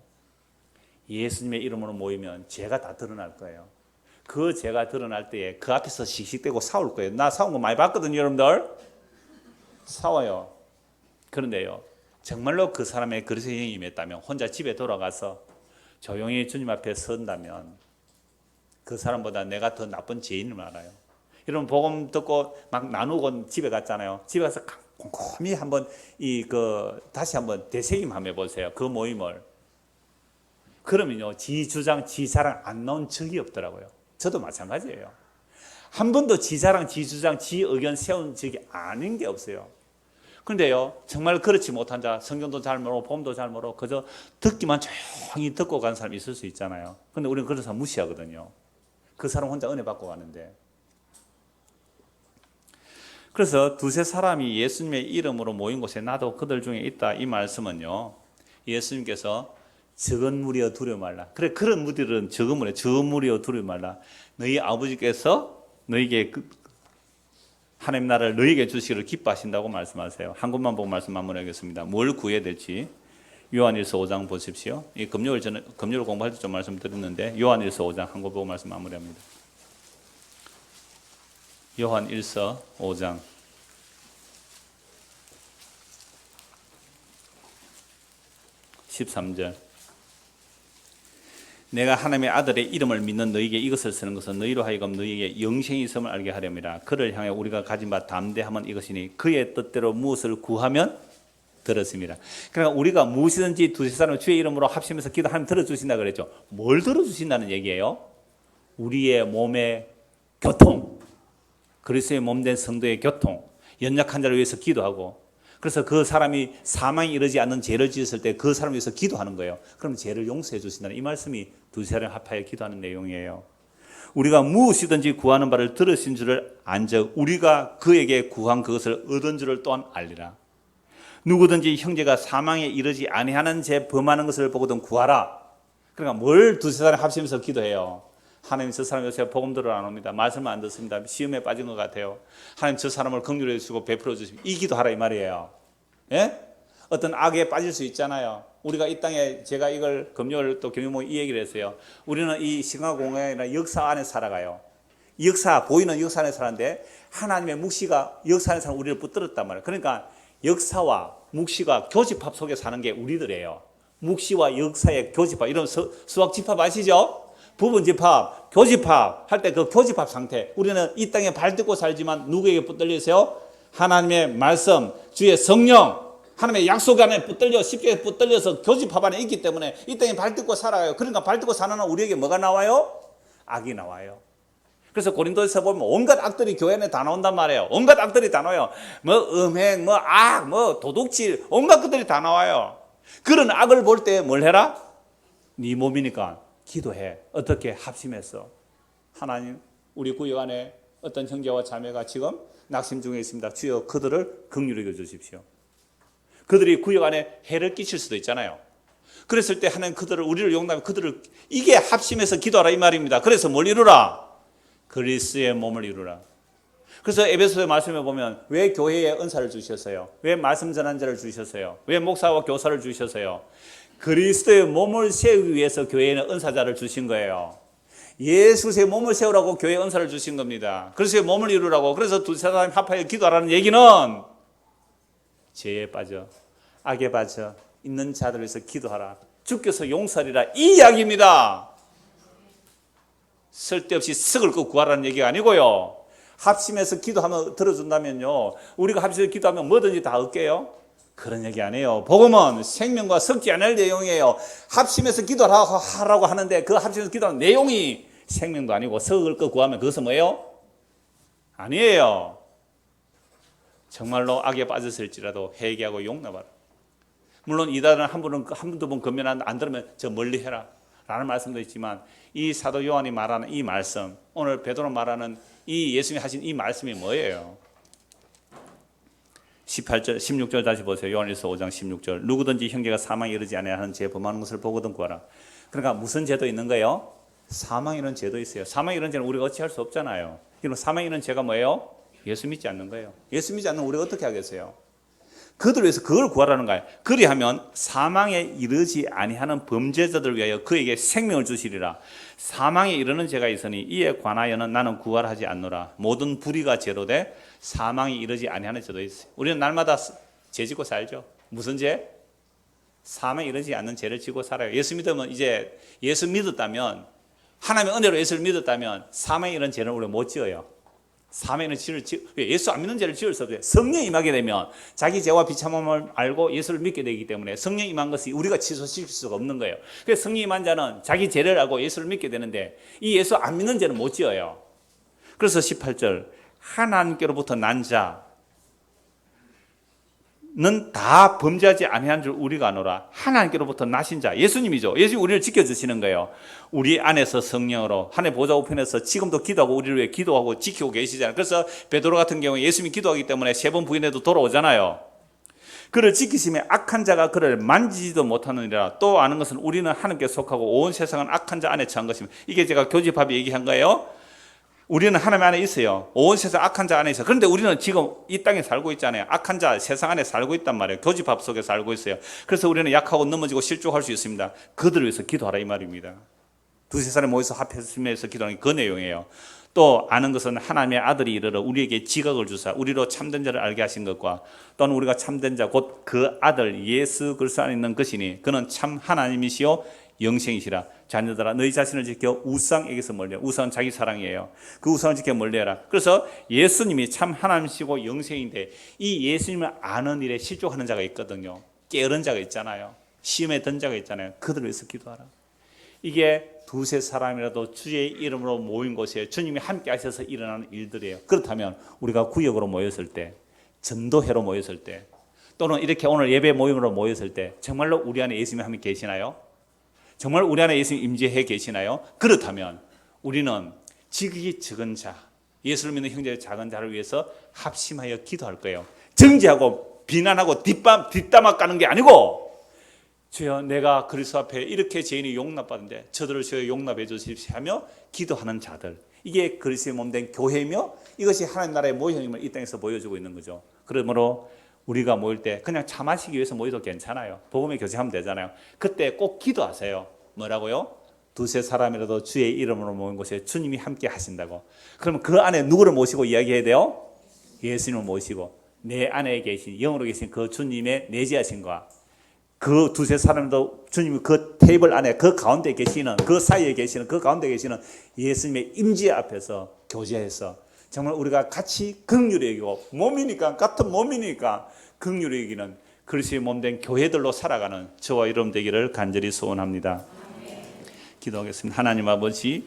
예수님의 이름으로 모이면 죄가 다 드러날 거예요. 그 죄가 드러날 때에 그 앞에서 씩씩대고 싸울 거예요. 나 싸운 거 많이 봤거든요, 여러분들. 싸워요. 그런데요, 정말로 그 사람의 그리스도의 힘이 있다면 혼자 집에 돌아가서 조용히 주님 앞에 선다면 그 사람보다 내가 더 나쁜 죄인을 알아요. 여러분 복음 듣고 막 나누고 집에 갔잖아요. 집에 가서 곰곰이 한번 다시 한번 되새김 한번 해보세요. 그 모임을. 그러면요, 지 주장, 지 자랑 안 나온 적이 없더라고요. 저도 마찬가지예요. 한 번도 지 자랑, 지 주장, 지 의견 세운 적이 아닌 게 없어요. 그런데요, 정말 그렇지 못한 자, 성경도 잘 모르고 복음도 잘 모르고 그저 듣기만 조용히 듣고 가는 사람이 있을 수 있잖아요. 그런데 우리는 그런 사람 무시하거든요. 그 사람 혼자 은혜 받고 가는데. 그래서 두세 사람이 예수님의 이름으로 모인 곳에 나도 그들 중에 있다. 이 말씀은요, 예수님께서 적은 무리여 두려워 말라. 그래, 그런 무리들은 적은 무리여 두려워 말라. 너희 아버지께서 너희에게 하나님 나라를 너희에게 주시기를 기뻐하신다고 말씀하세요. 한 곳만 보고 말씀 마무리하겠습니다. 뭘 구해야 될지 요한일서 5장 보십시오. 이 금요일 공부할 때 좀 말씀드렸는데 요한일서 5장 한 곳 보고 말씀 마무리합니다. 요한일서 5장 13절. 내가 하나님의 아들의 이름을 믿는 너희에게 이것을 쓰는 것은 너희로 하여금 너희에게 영생이 있음을 알게 하렵니다. 그를 향해 우리가 가진 바 담대함은 이것이니 그의 뜻대로 무엇을 구하면 들었습니다. 그러니까 우리가 무엇이든지 두세 사람을 주의 이름으로 합심해서 기도하면 들어주신다 그랬죠. 뭘 들어주신다는 얘기예요? 우리의 몸의 교통, 그리스도의 몸된 성도의 교통, 연약한 자를 위해서 기도하고, 그래서 그 사람이 사망에 이르지 않는 죄를 지었을 때 그 사람을 위해서 기도하는 거예요. 그럼 죄를 용서해 주신다는 이 말씀이 두세 사람 합하여 기도하는 내용이에요. 우리가 무엇이든지 구하는 바를 들으신 줄을 안적 우리가 그에게 구한 그것을 얻은 줄을 또한 알리라. 누구든지 형제가 사망에 이르지 아니하는 죄 범하는 것을 보거든 구하라. 그러니까 뭘 두세 사람 합심해서 기도해요? 하나님 저 사람 요새 복음 들으러 안 옵니다. 말씀을 안 듣습니다. 시험에 빠진 것 같아요. 하나님 저 사람을 긍휼해 주시고 베풀어 주시고 이 기도하라 이 말이에요. 예? 어떤 악에 빠질 수 있잖아요. 우리가 이 땅에 제가 이걸 금요일 또 경유모 이 얘기를 했어요. 우리는 이 시간공간이나 역사 안에 살아가요. 보이는 역사 안에 사는데 하나님의 묵시가 역사 안에 사는 우리를 붙들었단 말이에요. 그러니까 역사와 묵시가 교집합 속에 사는 게 우리들이에요. 묵시와 역사의 교집합. 이런 수학 집합 아시죠? 부분 집합, 교집합 할 때 그 교집합 상태. 우리는 이 땅에 발 딛고 살지만 누구에게 붙들려 있어요? 하나님의 말씀, 주의 성령, 하나님의 약속 안에 붙들려 쉽게 붙들려서 교집합 안에 있기 때문에 이 땅에 발 딛고 살아가요. 그러니까 발 딛고 사는 우리에게 뭐가 나와요? 악이 나와요. 그래서 고린도에서 보면 온갖 악들이 교회 안에 다 나온단 말이에요. 온갖 악들이 다 나와요. 뭐 음행, 뭐 악, 뭐 도둑질, 온갖 것들이 다 나와요. 그런 악을 볼 때 뭘 해라? 네 몸이니까 기도해. 어떻게? 합심해서. 하나님, 우리 구역 안에 어떤 형제와 자매가 지금 낙심 중에 있습니다. 주여 그들을 긍휼히 여겨 주십시오. 그들이 구역 안에 해를 끼칠 수도 있잖아요. 그랬을 때 하나님 그들을, 우리를 용납해 그들을, 이게 합심해서 기도하라 이 말입니다. 그래서 뭘 이루라? 그리스도의 몸을 이루라. 그래서 에베소의 말씀에 보면 왜 교회에 은사를 주셨어요? 왜 말씀 전한 자를 주셨어요? 왜 목사와 교사를 주셨어요? 그리스도의 몸을 세우기 위해서 교회에는 은사자를 주신 거예요. 예수의 몸을 세우라고 교회에 은사를 주신 겁니다. 그리스도의 몸을 이루라고. 그래서 두세 사람이 합하여 기도하라는 얘기는 죄에 빠져, 악에 빠져 있는 자들을 위해서 기도하라. 주께서 용서하리라 이 이야기입니다. 쓸데없이 썩을 거 구하라는 얘기가 아니고요. 합심해서 기도하면 들어준다면요. 우리가 합심해서 기도하면 뭐든지 다 얻게요. 그런 얘기 아니에요. 복음은 생명과 섞지 않을 내용이에요. 합심해서 기도하라고 하는데 그 합심해서 기도하는 내용이 생명도 아니고 썩을 거 구하면 그것은 뭐예요? 아니에요. 정말로 악에 빠졌을지라도 회개하고 용납하라. 물론 이달은 한두 번 건면 안 들으면 저 멀리 해라 라는 말씀도 있지만 이 사도 요한이 말하는 이 말씀, 오늘 베드로 말하는 이 예수님이 하신 이 말씀이 뭐예요? 18절, 16절 다시 보세요. 요한일서 5장 16절. 누구든지 형제가 사망에 이르지 아니하는 죄 범하는 것을 보거든 구하라. 그러니까 무슨 죄도 있는 거예요? 사망에 이르는 죄도 있어요. 사망에 이르는 죄는 우리가 어찌할 수 없잖아요. 그럼 사망에 이르는 죄가 뭐예요? 예수 믿지 않는 거예요. 예수 믿지 않는 우리가 어떻게 하겠어요? 그들을 위해서 그걸 구하라는 거예요. 그리하면 사망에 이르지 아니하는 범죄자들을 위하여 그에게 생명을 주시리라. 사망에 이르는 죄가 있으니 이에 관하여는 나는 구하라 하지 않노라. 모든 불의가 죄로 돼 사망에 이르지 아니하는 죄도 있어요. 우리는 날마다 죄 지고 살죠. 무슨 죄? 사망에 이르지 않는 죄를 지고 살아요. 예수 믿으면 이제 예수 믿었다면, 하나님의 은혜로 예수를 믿었다면 사망에 이르는 죄는 우리가 못 지어요. 사망에는 죄를 예수 안 믿는 죄를 지을 수 없어요. 성령이 임하게 되면 자기 죄와 비참함을 알고 예수를 믿게 되기 때문에 성령이 임한 것이 우리가 취소시킬 수가 없는 거예요. 그래서 성령이 임한 자는 자기 죄를 알고 예수를 믿게 되는데 이 예수 안 믿는 죄는 못 지어요. 그래서 18절 하나님께로부터 난 자는 다 범죄하지 아니한 줄 우리가 아노라. 하나님께로부터 나신 자, 예수님이죠. 예수님이 우리를 지켜주시는 거예요. 우리 안에서 성령으로 하나님 보좌 우편에서 지금도 기도하고 우리를 위해 기도하고 지키고 계시잖아요. 그래서 베드로 같은 경우에 예수님이 기도하기 때문에 3번 부인해도 돌아오잖아요. 그를 지키시며 악한 자가 그를 만지지도 못하느니라. 또 아는 것은 우리는 하나님께 속하고 온 세상은 악한 자 안에 처한 것입니다. 이게 제가 교집합에 얘기한 거예요. 우리는 하나님 안에 있어요. 온 세상 악한 자 안에 있어요. 그런데 우리는 지금 이 땅에 살고 있잖아요. 악한 자 세상 안에 살고 있단 말이에요. 교집합 속에 살고 있어요. 그래서 우리는 약하고 넘어지고 실족할 수 있습니다. 그들을 위해서 기도하라 이 말입니다. 두세 사람이 모여서 합해서 기도하는 게 그 내용이에요. 또 아는 것은 하나님의 아들이 이르러 우리에게 지각을 주사 우리로 참된 자를 알게 하신 것과 또는 우리가 참된 자 곧 그 아들 예수 그리스도 안에 있는 것이니 그는 참 하나님이시요 영생이시라. 자녀들아 너희 자신을 지켜 우상에게서 멀리하라. 우상은 자기 사랑이에요. 그 우상을 지켜 멀리하라. 그래서 예수님이 참 하나님이시고 영생인데 이 예수님을 아는 일에 실족하는 자가 있거든요. 게으른 자가 있잖아요. 시험에 든 자가 있잖아요. 그들을 위해서 기도하라. 이게 두세 사람이라도 주의 이름으로 모인 곳에 주님이 함께 하셔서 일어나는 일들이에요. 그렇다면 우리가 구역으로 모였을 때, 전도회로 모였을 때, 또는 이렇게 오늘 예배 모임으로 모였을 때 정말로 우리 안에 예수님이 함께 계시나요? 정말 우리 안에 예수님 임재해 계시나요? 그렇다면 우리는 지극히 적은 자, 예수를 믿는 형제의 작은 자를 위해서 합심하여 기도할 거예요. 정죄하고 비난하고 뒷담화 까는 게 아니고 주여 내가 그리스도 앞에 이렇게 죄인이 용납받는데 저들을 주여 용납해 주십시오 하며 기도하는 자들, 이게 그리스도의 몸된 교회이며 이것이 하나님 나라의 모형임을 이 땅에서 보여주고 있는 거죠. 그러므로 우리가 모일 때 그냥 차 마시기 위해서 모여도 괜찮아요. 복음의 교제하면 되잖아요. 그때 꼭 기도하세요. 뭐라고요? 두세 사람이라도 주의 이름으로 모인 곳에 주님이 함께 하신다고. 그러면 그 안에 누구를 모시고 이야기해야 돼요? 예수님을 모시고 내 안에 계신 영으로 계신 그 주님의 내재하신과 그 두세 사람도 주님이 그 테이블 안에 그 가운데 계시는 그 사이에 계시는 그 가운데 계시는 예수님의 임재 앞에서 교제해서 정말 우리가 같이 긍휼히 여기고 몸이니까 같은 몸이니까 긍휼히 여기는 그리스도의 몸된 교회들로 살아가는 저와 여러분 되기를 간절히 소원합니다. 기도하겠습니다. 하나님 아버지,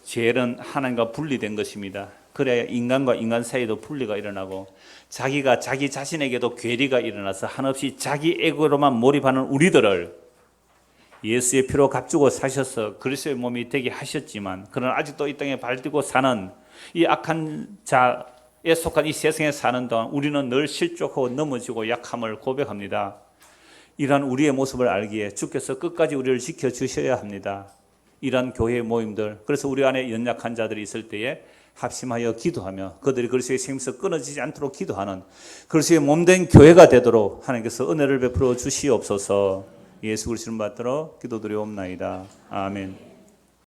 죄는 하나님과 분리된 것입니다. 그래야 인간과 인간 사이도 분리가 일어나고 자기가 자기 자신에게도 괴리가 일어나서 한없이 자기 에고로만 몰입하는 우리들을 예수의 피로 값주고 사셔서 그리스도의 몸이 되게 하셨지만 그러나 아직도 이 땅에 발디고 사는 이 악한 자에 속한 이 세상에 사는 동안 우리는 늘 실족하고 넘어지고 약함을 고백합니다. 이러한 우리의 모습을 알기에 주께서 끝까지 우리를 지켜주셔야 합니다. 이러한 교회 모임들, 그래서 우리 안에 연약한 자들이 있을 때에 합심하여 기도하며 그들이 그리스도의 생명에서 끊어지지 않도록 기도하는 그리스도의 몸된 교회가 되도록 하나님께서 은혜를 베풀어 주시옵소서. 예수 그리스도를 받들어 기도드리옵나이다. 아멘.